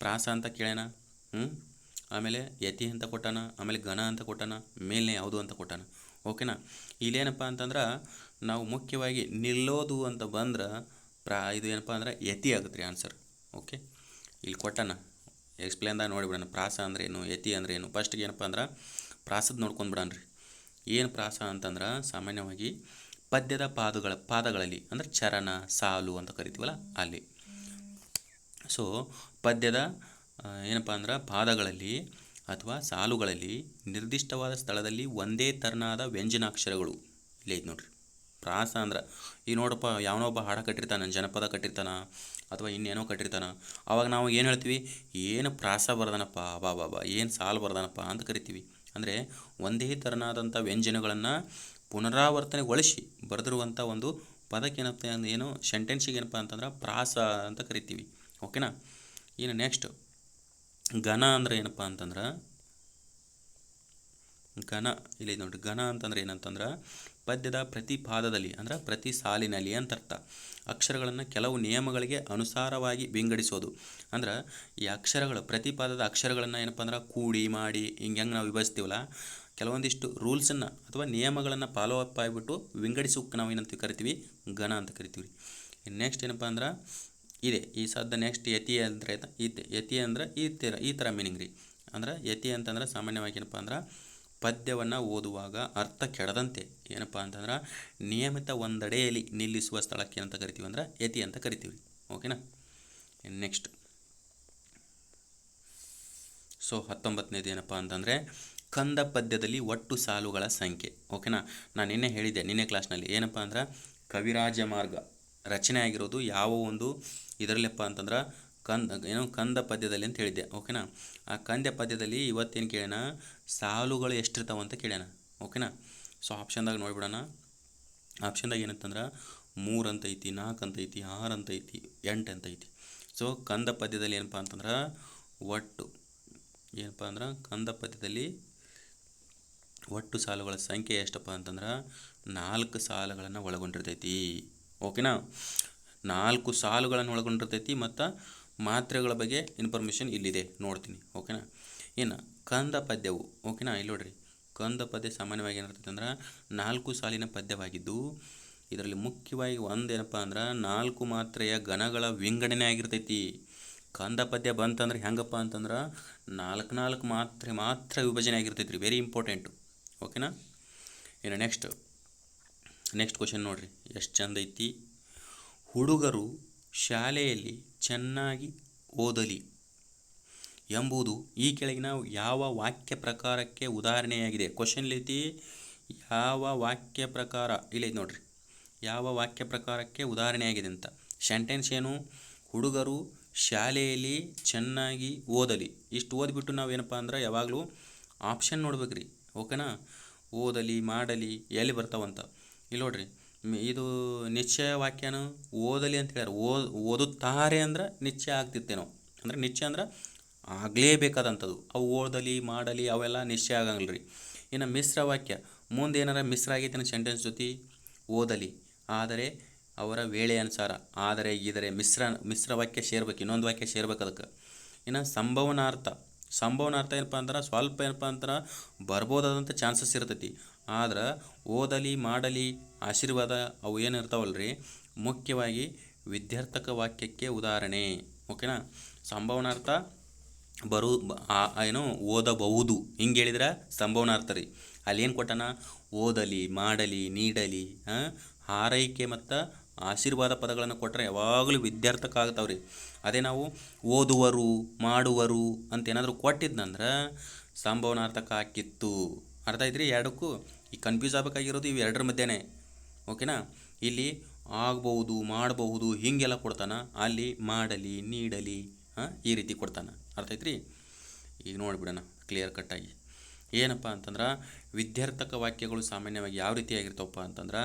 A: ಪ್ರಾಸ ಅಂತ ಕೇಳೋಣ, ಆಮೇಲೆ ಯತಿ ಅಂತ ಕೊಟ್ಟಾನ, ಆಮೇಲೆ ಗಣ ಅಂತ ಕೊಟ್ಟಾನ, ಮೇಲ್ನೇ ಯಾವುದು ಅಂತ ಕೊಟ್ಟಾನ. ಓಕೆನಾ. ಇಲ್ಲೇನಪ್ಪ ಅಂತಂದ್ರೆ ನಾವು ಮುಖ್ಯವಾಗಿ ನಿಲ್ಲೋದು ಅಂತ ಬಂದ್ರೆ ಇದು ಏನಪ್ಪ ಅಂದ್ರೆ ಯತಿ ಆಗುತ್ತೆ ರೀ ಆನ್ಸರ್. ಓಕೆ. ಇಲ್ಲಿ ಕೊಟ್ಟಾನ, ಎಕ್ಸ್ಪ್ಲೇನ್ದಾಗ ನೋಡಿಬಿಡೋಣ ಪ್ರಾಸ ಅಂದ್ರೆ ಏನು, ಯತಿ ಅಂದ್ರೆ ಏನು. ಫಸ್ಟ್ಗೆ ಏನಪ್ಪ ಅಂದ್ರೆ ಪ್ರಾಸದ ನೋಡ್ಕೊಂಡು ಬಿಡೋಣ್ರಿ. ಏನು ಪ್ರಾಸ ಅಂತಂದ್ರೆ ಸಾಮಾನ್ಯವಾಗಿ ಪದ್ಯದ ಪಾದಗಳಲ್ಲಿ ಅಂದರೆ ಚರಣ, ಸಾಲು ಅಂತ ಕರಿತೀವಲ್ಲ ಅಲ್ಲಿ. ಸೊ ಪದ್ಯದ ಏನಪ್ಪ ಅಂದ್ರೆ ಪಾದಗಳಲ್ಲಿ ಅಥವಾ ಸಾಲುಗಳಲ್ಲಿ ನಿರ್ದಿಷ್ಟವಾದ ಸ್ಥಳದಲ್ಲಿ ಒಂದೇ ತೆರನಾದ ವ್ಯಂಜನಾಕ್ಷರಗಳು ಇಲ್ಲೇ ಐತೆ ನೋಡ್ರಿ. ಪ್ರಾಸ ಅಂದ್ರೆ ಈಗ ನೋಡಪ್ಪ, ಯಾವನೊಬ್ಬ ಹಾಡ ಕಟ್ಟಿರ್ತಾನೆ, ಜನಪದ ಕಟ್ಟಿರ್ತಾನೆ ಅಥವಾ ಇನ್ನೇನೋ ಕಟ್ಟಿರ್ತಾನೆ, ಅವಾಗ ನಾವು ಏನು ಹೇಳ್ತೀವಿ, ಏನು ಪ್ರಾಸ ಬರ್ದಾನಪ್ಪ, ಬಾಬಾ ಏನು ಸಾಲು ಬರ್ದಾನಪ್ಪ ಅಂತ ಕರಿತೀವಿ. ಅಂದರೆ ಒಂದೇ ತೆರನಾದಂಥ ವ್ಯಂಜನಗಳನ್ನು ಪುನರಾವರ್ತನೆಗೊಳಿಸಿ ಬರೆದಿರುವಂಥ ಒಂದು ಪದಕ್ಕೇನಪ್ಪ ಏನು ಸೆಂಟೆನ್ಸಿಗೆ ಏನಪ್ಪ ಅಂತಂದ್ರೆ ಪ್ರಾಸ ಅಂತ ಕರಿತೀವಿ. ಓಕೆನಾ. ಇನ್ನು ನೆಕ್ಸ್ಟ್, ಘನ ಅಂದ್ರೆ ಏನಪ್ಪ ಅಂತಂದ್ರೆ ಘನ ಇಲ್ಲಿ ನೋಡಿರಿ. ಘನ ಅಂತಂದ್ರೆ ಏನಂತಂದ್ರೆ ಪದ್ಯದ ಪ್ರತಿ ಪಾದದಲ್ಲಿ ಅಂದ್ರೆ ಪ್ರತಿ ಸಾಲಿನಲ್ಲಿ ಅಂತ ಅರ್ಥ. ಅಕ್ಷರಗಳನ್ನು ಕೆಲವು ನಿಯಮಗಳಿಗೆ ಅನುಸಾರವಾಗಿ ವಿಂಗಡಿಸೋದು. ಅಂದ್ರೆ ಈ ಅಕ್ಷರಗಳು, ಪ್ರತಿ ಪಾದದ ಅಕ್ಷರಗಳನ್ನು ಏನಪ್ಪ ಅಂದ್ರೆ ಕೂಡಿ ಮಾಡಿ ಹಿಂಗೆ ನಾವು ವಿಭಜಿಸ್ತೀವಲ್ಲ, ಕೆಲವೊಂದಿಷ್ಟು ರೂಲ್ಸನ್ನು ಅಥವಾ ನಿಯಮಗಳನ್ನು ಫಾಲೋ ಅಪ್ ಆಗಿಬಿಟ್ಟು ವಿಂಗಡಿಸೋಕೆ ನಾವು ಏನಂತ ಕರಿತೀವಿ, ಘನ ಅಂತ ಕರಿತೀವಿ. ನೆಕ್ಸ್ಟ್ ಏನಪ್ಪ ಅಂದ್ರೆ ಇದೆ ಈ ಸದ್ದ ನೆಕ್ಸ್ಟ್ ಯತಿ ಅಂದರೆ ಯತಿ ಅಂದ್ರೆ ಈ ಥರ ಮೀನಿಂಗ್ ರೀ. ಅಂದ್ರೆ ಯತಿ ಅಂತಂದ್ರೆ ಸಾಮಾನ್ಯವಾಗಿ ಏನಪ್ಪ ಅಂದ್ರೆ ಪದ್ಯವನ್ನು ಓದುವಾಗ ಅರ್ಥ ಕೆಡದಂತೆ ಏನಪ್ಪ ಅಂತಂದ್ರೆ ನಿಯಮಿತ ಒಂದೆಡೆಯಲ್ಲಿ ನಿಲ್ಲಿಸುವ ಸ್ಥಳಕ್ಕೆ ಏನಂತ ಕರಿತೀವಿ ಅಂದ್ರೆ ಯತಿ ಅಂತ ಕರಿತೀವಿ. ಓಕೆನಾ. ನೆಕ್ಸ್ಟ್, ಸೊ 19ನೇದು ಏನಪ್ಪ ಅಂತಂದರೆ ಕಂದ ಪದ್ಯದಲ್ಲಿ ಒಟ್ಟು ಸಾಲುಗಳ ಸಂಖ್ಯೆ. ಓಕೆನಾ. ನಾನು ನಿನ್ನೆ ಹೇಳಿದ್ದೆ, ನಿನ್ನೆ ಕ್ಲಾಸ್ನಲ್ಲಿ ಏನಪ್ಪ ಅಂದ್ರೆ ಕವಿರಾಜ ಮಾರ್ಗ ರಚನೆ ಆಗಿರೋದು ಯಾವ ಒಂದು ಇದರಲ್ಲಪ್ಪ ಅಂತಂದ್ರೆ ಕಂದ ಪದ್ಯದಲ್ಲಿ ಅಂತ ಹೇಳಿದ್ದೆ. ಓಕೆನಾ. ಆ ಕಂದ ಪದ್ಯದಲ್ಲಿ ಇವತ್ತೇನು ಕೇಳೋಣ, ಸಾಲುಗಳು ಎಷ್ಟಿರ್ತಾವೆ ಅಂತ ಕೇಳೋಣ. ಓಕೆನಾ. ಸೊ ಆಪ್ಷನ್ದಾಗ ನೋಡಿಬಿಡೋಣ. ಆಪ್ಷನ್ದಾಗ ಏನಂತಂದ್ರೆ 3 ಅಂತ ಐತಿ, 4 ಅಂತ ಐತಿ, 6 ಅಂತ ಐತಿ, 8 ಅಂತ ಐತಿ. ಸೊ ಕಂದ ಪದ್ಯದಲ್ಲಿ ಏನಪ್ಪ ಅಂತಂದ್ರೆ ಒಟ್ಟು ಏನಪ್ಪ ಅಂದ್ರೆ ಕಂದ ಪದ್ಯದಲ್ಲಿ ಒಟ್ಟು ಸಾಲುಗಳ ಸಂಖ್ಯೆ ಎಷ್ಟಪ್ಪ ಅಂತಂದ್ರೆ 4 ಸಾಲುಗಳನ್ನು ಒಳಗೊಂಡಿರ್ತೈತಿ. ಓಕೆನಾ. 4 ಸಾಲುಗಳನ್ನು ಒಳಗೊಂಡಿರ್ತೈತಿ. ಮತ್ತು ಮಾತ್ರೆಗಳ ಬಗ್ಗೆ ಇನ್ಫಾರ್ಮೇಷನ್ ಇಲ್ಲಿದೆ, ನೋಡ್ತೀನಿ. ಓಕೆನಾ. ಇನ್ನು ಕಂದ ಪದ್ಯವು ಓಕೆನಾ, ಇಲ್ಲಿ ನೋಡ್ರಿ ಕಂದ ಪದ್ಯ ಸಾಮಾನ್ಯವಾಗಿ ಏನಿರ್ತೈತೆ ಅಂದ್ರೆ 4 ಸಾಲಿನ ಪದ್ಯವಾಗಿದ್ದು ಇದರಲ್ಲಿ ಮುಖ್ಯವಾಗಿ ಒಂದೇನಪ್ಪ ಅಂದ್ರೆ 4 ಮಾತ್ರೆಯ ಗಣಗಳ ವಿಂಗಡಣೆ ಆಗಿರ್ತೈತಿ. ಕಂದ ಪದ್ಯ ಬಂತಂದ್ರೆ ಹೆಂಗಪ್ಪ ಅಂತಂದ್ರೆ 4 ಮಾತ್ರ ವಿಭಜನೆ ಆಗಿರ್ತೈತಿ ರೀ, ವೆರಿ ಇಂಪಾರ್ಟೆಂಟು ಓಕೆನಾ. ಇನ್ನು ನೆಕ್ಸ್ಟ್ ಕ್ವಶನ್ ನೋಡ್ರಿ ಎಷ್ಟು ಚಂದ ಐತಿ. ಹುಡುಗರು ಶಾಲೆಯಲ್ಲಿ ಚೆನ್ನಾಗಿ ಓದಲಿ ಎಂಬುದು ಈ ಕೆಳಗಿನ ಯಾವ ವಾಕ್ಯ ಪ್ರಕಾರಕ್ಕೆ ಉದಾಹರಣೆಯಾಗಿದೆ. ಕ್ವಶನ್ ಐತಿ ಯಾವ ವಾಕ್ಯ ಪ್ರಕಾರ, ಇಲ್ಲೈತಿ ನೋಡ್ರಿ ಯಾವ ವಾಕ್ಯ ಪ್ರಕಾರಕ್ಕೆ ಉದಾಹರಣೆಯಾಗಿದೆ ಅಂತ. ಸೆಂಟೆನ್ಸ್ ಏನು, ಹುಡುಗರು ಶಾಲೆಯಲ್ಲಿ ಚೆನ್ನಾಗಿ ಓದಲಿ. ಇಷ್ಟು ಓದ್ಬಿಟ್ಟು ನಾವೇನಪ್ಪ ಅಂದ್ರೆ ಯಾವಾಗಲೂ ಆಪ್ಷನ್ ನೋಡ್ಬೇಕ್ರಿ ಓಕೆನಾ. ಓದಲಿ ಮಾಡಲಿ ಎಲ್ಲಿ ಬರ್ತಾವಂತ ಇಲ್ಲಿ ನೋಡ್ರಿ. ಇದು ನಿಶ್ಚಯ ವಾಕ್ಯನು ಓದಲಿ ಅಂತ ಹೇಳ್ಯಾರ, ಓದುತ್ತಾರೆ ಅಂದ್ರೆ ನಿಶ್ಚಯ ಆಗ್ತಿತ್ತೇನೋ, ಅಂದ್ರೆ ನಿಶ್ಚಯ ಅಂದ್ರೆ ಆಗಲೇಬೇಕಾದಂಥದ್ದು. ಅವು ಓದಲಿ ಮಾಡಲಿ ಅವೆಲ್ಲ ನಿಶ್ಚಯ ಆಗಂಗಿಲ್ಲ ರೀ. ಇನ್ನು ಮಿಶ್ರ ವಾಕ್ಯ ಮುಂದೆ ಏನಾರ ಮಿಶ್ರ ಆಗೈತೆ ಸೆಂಟೆನ್ಸ್ ಜೊತೆ ಓದಲಿ ಆದರೆ ಅವರ ವೇಳೆ ಅನುಸಾರ, ಆದರೆ ಇದರ ಮಿಶ್ರ ವಾಕ್ಯ ಸೇರ್ಬೇಕು, ಇನ್ನೊಂದು ವಾಕ್ಯ ಸೇರ್ಬೇಕು ಅದಕ್ಕೆ. ಇನ್ನು ಸಂಭವನಾರ್ಥ ಏನಪ್ಪ ಅಂದ್ರೆ ಸ್ವಲ್ಪ ಏನಪ್ಪ ಅಂದ್ರೆ ಬರ್ಬೋದಾದಂಥ ಚಾನ್ಸಸ್ ಇರ್ತೈತಿ. ಆದ್ರೆ ಓದಲಿ ಮಾಡಲಿ ಆಶೀರ್ವಾದ ಅವು ಏನು ಇರ್ತಾವಲ್ಲ ರೀ ಮುಖ್ಯವಾಗಿ ವಿದ್ಯಾರ್ಥಕ ವಾಕ್ಯಕ್ಕೆ ಉದಾಹರಣೆ ಓಕೆನಾ. ಸಂಭವನಾರ್ಥ ಏನು ಓದಬಹುದು ಹಿಂಗೆ ಹೇಳಿದ್ರೆ ಸಂಭವನಾರ್ಥ ರೀ. ಅಲ್ಲಿ ಏನು ಕೊಟ್ಟಾನ, ಓದಲಿ ಮಾಡಲಿ ನೀಡಲಿ ಹಾರೈಕೆ ಮತ್ತು ಆಶೀರ್ವಾದ ಪದಗಳನ್ನು ಕೊಟ್ಟರೆ ಯಾವಾಗಲೂ ವಿದ್ಯಾರ್ಥಕ ಆಗ್ತಾವ್ರಿ. ಅದೇ ನಾವು ಓದುವರು ಮಾಡುವರು ಅಂತ ಏನಾದರೂ ಕೊಟ್ಟಿದ್ನಂದ್ರೆ ಸಂಭವನಾರ್ಥಕ ಹಾಕಿತ್ತು. ಅರ್ಥ ಐತ್ರಿ ಎರಡಕ್ಕೂ. ಈ ಕನ್ಫ್ಯೂಸ್ ಆಗಬೇಕಾಗಿರೋದು ಇವು ಎರಡರ ಮಧ್ಯೆನೇ ಓಕೆನಾ. ಇಲ್ಲಿ ಆಗ್ಬಹುದು ಮಾಡಬಹುದು ಹೀಗೆಲ್ಲ ಕೊಡ್ತಾನೆ, ಅಲ್ಲಿ ಮಾಡಲಿ ನೀಡಲಿ ಈ ರೀತಿ ಕೊಡ್ತಾನೆ. ಅರ್ಥ ಐತ್ರಿ. ಈಗ ನೋಡಿಬಿಡೋಣ ಕ್ಲಿಯರ್ ಕಟ್ಟಾಗಿ ಏನಪ್ಪ ಅಂತಂದ್ರೆ ವಿದ್ಯಾರ್ಥಕ ವಾಕ್ಯಗಳು ಸಾಮಾನ್ಯವಾಗಿ ಯಾವ ರೀತಿಯಾಗಿರ್ತವಪ್ಪ ಅಂತಂದ್ರೆ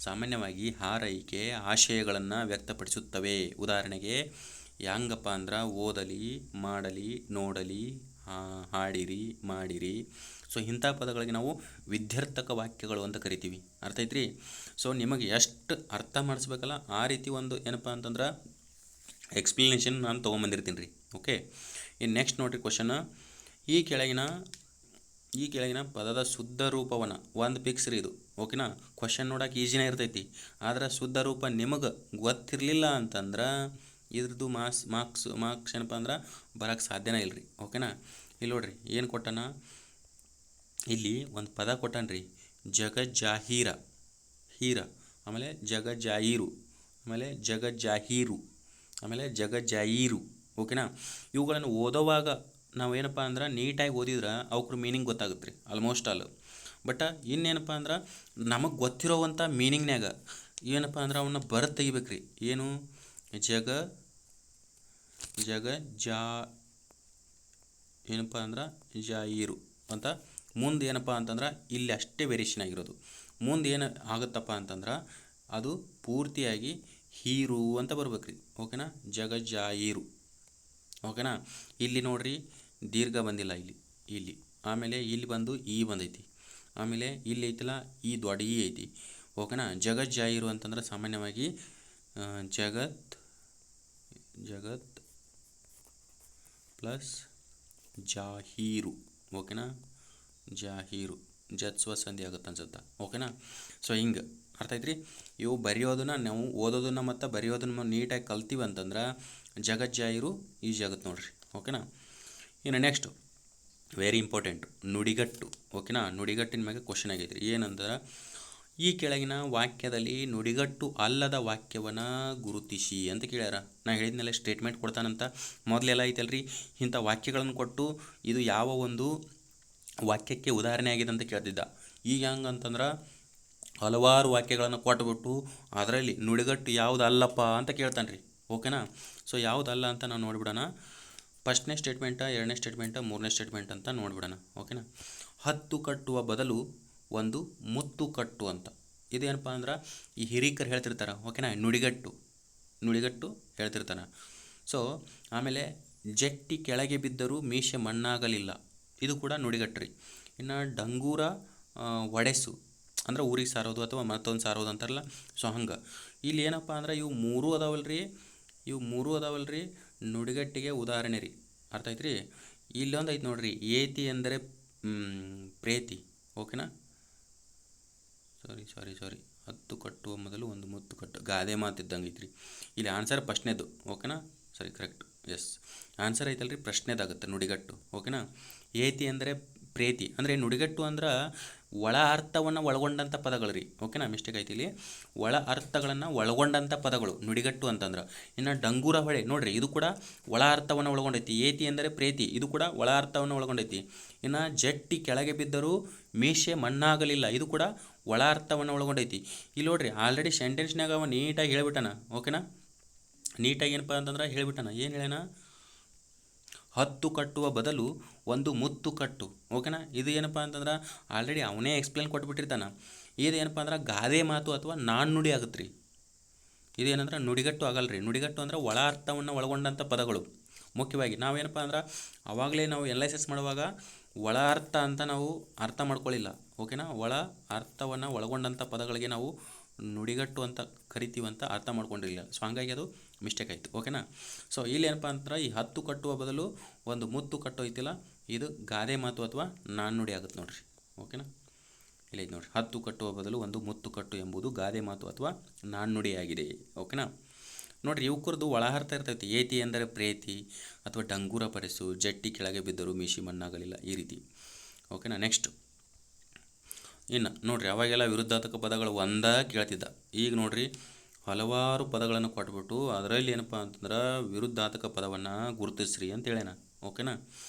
A: ಸಾಮಾನ್ಯವಾಗಿ ಹಾರೈಕೆ ಆಶಯಗಳನ್ನು ವ್ಯಕ್ತಪಡಿಸುತ್ತವೆ. ಉದಾಹರಣೆಗೆ ಹೆಂಗಪ್ಪ ಅಂದ್ರೆ ಓದಲಿ ಮಾಡಲಿ ನೋಡಲಿ ಹಾಡಿರಿ ಮಾಡಿರಿ. ಸೊ ಇಂಥ ಪದಗಳಿಗೆ ನಾವು ವಿದ್ಯಾರ್ಥಕ ವಾಕ್ಯಗಳು ಅಂತ ಕರಿತೀವಿ. ಅರ್ಥ ಐತ್ರಿ. ಸೊ ನಿಮಗೆ ಎಷ್ಟು ಅರ್ಥ ಮಾಡಿಸ್ಬೇಕಲ್ಲ ಆ ರೀತಿ ಒಂದು ಏನಪ್ಪ ಅಂತಂದ್ರೆ ಎಕ್ಸ್ಪ್ಲನೇಷನ್ ನಾನು ತೊಗೊಂಬಂದಿರ್ತೀನಿ ರೀ ಓಕೆ. ಇನ್ನು ನೆಕ್ಸ್ಟ್ ನೋಡಿರಿ ಕ್ವಶನ್, ಈ ಕೆಳಗಿನ ಪದದ ಶುದ್ಧ ರೂಪವನ್ನು ಒಂದು ಫಿಕ್ಸ್ ರೀ ಇದು ಓಕೆನಾ. ಕ್ವಶನ್ ನೋಡೋಕೆ ಈಸಿನೇ ಇರ್ತೈತಿ, ಆದರೆ ಶುದ್ಧ ರೂಪ ನಿಮಗೆ ಗೊತ್ತಿರಲಿಲ್ಲ ಅಂತಂದ್ರೆ ಇದ್ರದ್ದು ಮಾರ್ಕ್ಸ್ ಏನಪ್ಪ ಅಂದ್ರೆ ಬರೋಕ್ಕೆ ಸಾಧ್ಯನೇ ಇಲ್ಲ ರೀ ಓಕೆನಾ. ಇಲ್ಲಿ ನೋಡ್ರಿ ಏನು ಕೊಟ್ಟಾನ, ಇಲ್ಲಿ ಒಂದು ಪದ ಕೊಟ್ಟಾನ್ರಿ ಜಗಜ್ಜಾಹೀರ ಆಮೇಲೆ ಜಗಜ್ಜಾಹೀರು ಆಮೇಲೆ ಜಗಜ್ಜಾಹೀರು ಓಕೆನಾ. ಇವುಗಳನ್ನು ಓದೋವಾಗ ನಾವೇನಪ್ಪ ಅಂದ್ರೆ ನೀಟಾಗಿ ಓದಿದ್ರೆ ಅವ್ರ ಮೀನಿಂಗ್ ಗೊತ್ತಾಗುತ್ತೆ ರೀ ಆಲ್ಮೋಸ್ಟ್ ಆಲ್. ಬಟ್ ಇನ್ನೇನಪ್ಪ ಅಂದ್ರೆ ನಮಗೆ ಗೊತ್ತಿರೋವಂಥ ಮೀನಿಂಗ್ನಾಗ ಏನಪ್ಪ ಅಂದ್ರೆ ಅವನ್ನ ಬರೆದು ತೆಗಿಬೇಕು ರೀ. ಏನು ಏನಪ್ಪ ಅಂದ್ರೆ ಜಾಹೀರು ಅಂತ ಮುಂದೆ ಏನಪ್ಪ ಅಂತಂದ್ರೆ ಇಲ್ಲಿ ಅಷ್ಟೇ ವೇರಿಯೇಷನ್ ಆಗಿರೋದು. ಮುಂದೆ ಏನು ಆಗುತ್ತಪ್ಪ ಅಂತಂದ್ರೆ ಅದು ಪೂರ್ತಿಯಾಗಿ ಹೀರು ಅಂತ ಬರ್ಬೇಕು ರೀ ಓಕೆನಾ. ಜಗಜ್ಜಾಹೀರು ಓಕೆನಾ. ಇಲ್ಲಿ ನೋಡ್ರಿ ದೀರ್ಘ ಬಂದಿಲ್ಲ ಇಲ್ಲಿ ಆಮೇಲೆ ಇಲ್ಲಿ ಬಂದು ಈ ಬಂದೈತಿ, ಆಮೇಲೆ ಇಲ್ಲಿ ಐತಲ್ಲ ಈ ದೊಡ್ಡ ಈ ಐತಿ ಓಕೆನಾ. ಜಗಜ್ಜಾಹೀರು ಅಂತಂದ್ರೆ ಸಾಮಾನ್ಯವಾಗಿ ಜಗತ್ ಪ್ಲಸ್ ಜಾಹೀರು ಓಕೆನಾ. ಜಾಹೀರು ಜತ್ಸ್ವ ಸಂಧಿ ಆಗುತ್ತೆ ಅನ್ಸುತ್ತೆ ಓಕೆನಾ. ಸೊ ಹಿಂಗೆ ಅರ್ಥ ಐತ್ರಿ. ಇವು ಬರೆಯೋದನ್ನ ನಾವು ಓದೋದನ್ನು ಮತ್ತು ಬರೆಯೋದನ್ನು ನೀಟಾಗಿ ಕಲ್ತೀವಿ ಅಂತಂದ್ರೆ ಜಗಜ್ಜಾಹೀರು ಈಜಿ ಆಗುತ್ತೆ ನೋಡ್ರಿ ಓಕೆನಾ. ಇನ್ನು ನೆಕ್ಸ್ಟು ವೆರಿ ಇಂಪಾರ್ಟೆಂಟ್ ನುಡಿಗಟ್ಟು ಓಕೆನಾ. ನುಡಿಗಟ್ಟಿನ ಮ್ಯಾಗೆ ಕ್ವಶನ್ ಆಗೈತ್ರಿ ಏನಂದ್ರೆ ಈ ಕೆಳಗಿನ ವಾಕ್ಯದಲ್ಲಿ ನುಡಿಗಟ್ಟು ಅಲ್ಲದ ವಾಕ್ಯವನ್ನು ಗುರುತಿಸಿ ಅಂತ ಕೇಳ್ಯಾರ. ನಾ ಹೇಳಿದ್ಮೇಲೆ ಸ್ಟೇಟ್ಮೆಂಟ್ ಕೊಡ್ತಾನಂತ ಮೊದಲೆಲ್ಲ ಐತಲ್ರಿ ಇಂಥ ವಾಕ್ಯಗಳನ್ನು ಕೊಟ್ಟು ಇದು ಯಾವ ಒಂದು ವಾಕ್ಯಕ್ಕೆ ಉದಾಹರಣೆ ಆಗಿದೆ ಅಂತ ಕೇಳ್ತಿದ್ದ. ಈಗ ಹೆಂಗಂತಂದ್ರೆ ಹಲವಾರು ವಾಕ್ಯಗಳನ್ನು ಕೊಟ್ಬಿಟ್ಟು ಅದರಲ್ಲಿ ನುಡಿಗಟ್ಟು ಯಾವುದು ಅಲ್ಲಪ್ಪ ಅಂತ ಕೇಳ್ತಾನೆ ರೀ ಓಕೆನಾ. ಸೊ ಯಾವುದಲ್ಲ ಅಂತ ನಾವು ನೋಡಿಬಿಡೋಣ. ಫಸ್ಟ್ನೇ ಸ್ಟೇಟ್ಮೆಂಟ ಎರಡನೇ ಸ್ಟೇಟ್ಮೆಂಟ ಮೂರನೇ ಸ್ಟೇಟ್ಮೆಂಟ್ ಅಂತ ನೋಡಿಬಿಡೋಣ ಓಕೆನಾ. ಹತ್ತು ಕಟ್ಟುವ ಬದಲು ಒಂದು ಮುತ್ತು ಕಟ್ಟು ಅಂತ ಇದೇನಪ್ಪ ಅಂದ್ರೆ ಈ ಹಿರೀಕರು ಹೇಳ್ತಿರ್ತಾರೆ ಓಕೆನಾ. ನುಡಿಗಟ್ಟು ಹೇಳ್ತಿರ್ತಾನೆ. ಸೊ ಆಮೇಲೆ ಜಟ್ಟಿ ಕೆಳಗೆ ಬಿದ್ದರೂ ಮೀಸೆ ಮಣ್ಣಾಗಲಿಲ್ಲ ಇದು ಕೂಡ ನುಡಿಗಟ್ಟು ರೀ. ಇನ್ನು ಡಂಗೂರ ಒಡೆಸು ಅಂದ್ರೆ ಊರಿಗೆ ಸಾರೋದು ಅಥವಾ ಮತ್ತೊಂದು ಸಾರೋದು ಅಂತಾರಲ್ಲ. ಸೊ ಹಂಗೆ ಇಲ್ಲಿ ಏನಪ್ಪ ಅಂದ್ರೆ ಇವು ಮೂರೂ ಅದಾವಲ್ರಿ ನುಡಿಗಟ್ಟಿಗೆ ಉದಾಹರಣೆ ರೀ. ಅರ್ಥ ಐತ್ರಿ. ಇಲ್ಲೊಂದು ಐತೆ ನೋಡ್ರಿ, ಏತಿ ಅಂದರೆ ಪ್ರೇತಿ. ಓಕೆನಾ, ಸಾರಿ 10 ಕಟ್ಟುವ ಮೊದಲು ಒಂದು ಮುತ್ತು ಕಟ್ಟು, ಗಾದೆ ಮಾತಿದ್ದಂಗೆ ಐತ್ರಿ. ಇಲ್ಲಿ ಆನ್ಸರ್ ಪ್ರಶ್ನೆದು. ಓಕೆನಾ, ಸರಿ ಕರೆಕ್ಟ್. ಎಸ್, ಆನ್ಸರ್ ಐತಲ್ರಿ ಪ್ರಶ್ನೆದಾಗುತ್ತೆ ನುಡಿಗಟ್ಟು. ಓಕೆನಾ, ಏತಿ ಅಂದರೆ ಪ್ರೇತಿ ಅಂದರೆ ನುಡಿಗಟ್ಟು ಅಂದ್ರೆ ಒಳ ಅರ್ಥವನ್ನು ಒಳಗೊಂಡಂಥ ಪದಗಳು ರೀ. ಓಕೆನಾ, ಮಿಸ್ಟೇಕ್ ಐತಿ ಇಲ್ಲಿ, ಒಳ ಅರ್ಥಗಳನ್ನು ಒಳಗೊಂಡಂಥ ಪದಗಳು ನುಡಿಗಟ್ಟು ಅಂತಂದ್ರೆ. ಇನ್ನು ಡಂಗೂರ ಹೊಳೆ ನೋಡ್ರಿ, ಇದು ಕೂಡ ಒಳ ಅರ್ಥವನ್ನು ಒಳಗೊಂಡೈತಿ. ಏತಿ ಅಂದರೆ ಪ್ರೇತಿ, ಇದು ಕೂಡ ಒಳ ಅರ್ಥವನ್ನು ಒಳಗೊಂಡೈತಿ. ಇನ್ನು ಜಟ್ಟಿ ಕೆಳಗೆ ಬಿದ್ದರೂ ಮೀಸೆ ಮಣ್ಣಾಗಲಿಲ್ಲ, ಇದು ಕೂಡ ಒಳ ಅರ್ಥವನ್ನು ಒಳಗೊಂಡೈತಿ. ಇಲ್ಲಿ ನೋಡ್ರಿ, ಆಲ್ರೆಡಿ ಸೆಂಟೆನ್ಸ್ನಾಗ ಅವ ನೀಟಾಗಿ ಹೇಳ್ಬಿಟ್ಟಾನ. ಓಕೆನಾ, ನೀಟಾಗಿ ಏನಪ್ಪ ಅಂತಂದ್ರೆ ಹೇಳ್ಬಿಟ್ಟಾನ. ಏನು ಹೇಳ್ಯಾನ, 10 ಕಟ್ಟುವ ಬದಲು ಒಂದು ಮುತ್ತು ಕಟ್ಟು. ಓಕೆನಾ, ಇದು ಏನಪ್ಪ ಅಂತಂದ್ರೆ ಆಲ್ರೆಡಿ ಅವನೇ ಎಕ್ಸ್ಪ್ಲೇನ್ ಕೊಟ್ಬಿಟ್ಟಿರ್ತಾನೆ. ಇದು ಏನಪ್ಪ ಅಂದ್ರೆ ಗಾದೆ ಮಾತು ಅಥವಾ ನಾಣ್ಣುಡಿ ಆಗುತ್ತೆ ರೀ. ಇದೇನಂದ್ರೆ ನುಡಿಗಟ್ಟು ಆಗಲ್ಲ ರೀ. ನುಡಿಗಟ್ಟು ಅಂದ್ರೆ ಒಳ ಅರ್ಥವನ್ನು ಒಳಗೊಂಡಂಥ ಪದಗಳು. ಮುಖ್ಯವಾಗಿ ನಾವೇನಪ್ಪ ಅಂದ್ರೆ ಆವಾಗಲೇ ನಾವು ಎನಾಲಿಸಿಸ್ ಮಾಡುವಾಗ ಒಳ ಅರ್ಥ ಅಂತ ನಾವು ಅರ್ಥ ಮಾಡ್ಕೊಳ್ಳಿಲ್ಲ. ಓಕೆನಾ, ಒಳ ಅರ್ಥವನ್ನು ಒಳಗೊಂಡಂಥ ಪದಗಳಿಗೆ ನಾವು ನುಡಿಗಟ್ಟು ಅಂತ ಕರಿತೀವಂತ ಅರ್ಥ ಮಾಡ್ಕೊಂಡಿರಲಿಲ್ಲ. ಸೊ ಹಂಗಾಗಿ ಅದು ಮಿಸ್ಟೇಕ್ ಆಯಿತು. ಓಕೆನಾ, ಸೊ ಇಲ್ಲಿ ಏನಪ್ಪ ಅಂತಂದ್ರೆ ಈ 10 ಕಟ್ಟುವ ಬದಲು ಒಂದು ಮುತ್ತು ಕಟ್ಟು ಐತಿಲ್ಲ, ಇದು ಗಾದೆ ಮಾತು ಅಥವಾ ನಾಣ್ಣುಡಿ ಆಗುತ್ತೆ ನೋಡ್ರಿ. ಓಕೆನಾ, ಇಲ್ಲ ಇದು ನೋಡ್ರಿ, 10 ಕಟ್ಟುವ ಬದಲು ಒಂದು ಮುತ್ತು ಕಟ್ಟು ಎಂಬುದು ಗಾದೆ ಮಾತು ಅಥವಾ ನಾಣ್ಣುಡಿಯಾಗಿದೆ. ಓಕೆನಾ, ನೋಡ್ರಿ ಇವ್ಕರದು ಒಳಾರ್ಥ ಇರ್ತೈತಿ. ಏತಿ ಎಂದರೆ ಪ್ರೇತಿ ಅಥವಾ ಡಂಗೂರ ಪರಿಸು, ಜಟ್ಟಿ ಕೆಳಗೆ ಬಿದ್ದರೂ ಮೀಸಿ ಮಣ್ಣಾಗಲಿಲ್ಲ, ಈ ರೀತಿ. ಓಕೆನಾ, ನೆಕ್ಸ್ಟ್ ಇನ್ನು ನೋಡ್ರಿ, ಅವಾಗೆಲ್ಲ ವಿರುದ್ಧಾರ್ಥಕ ಪದಗಳು ಒಂದೇ ಕೇಳ್ತಿದ್ದ. ಈಗ ನೋಡ್ರಿ ಹಲವಾರು ಪದಗಳನ್ನು ಕೊಟ್ಬಿಟ್ಟು ಅದರಲ್ಲಿ ಏನಪ್ಪ ಅಂತಂದ್ರೆ ವಿರುದ್ಧಾರ್ಥಕ ಪದವನ್ನು ಗುರುತಿಸ್ರಿ ಅಂತ ಹೇಳ್ಯಾನ. ಓಕೆನಾ,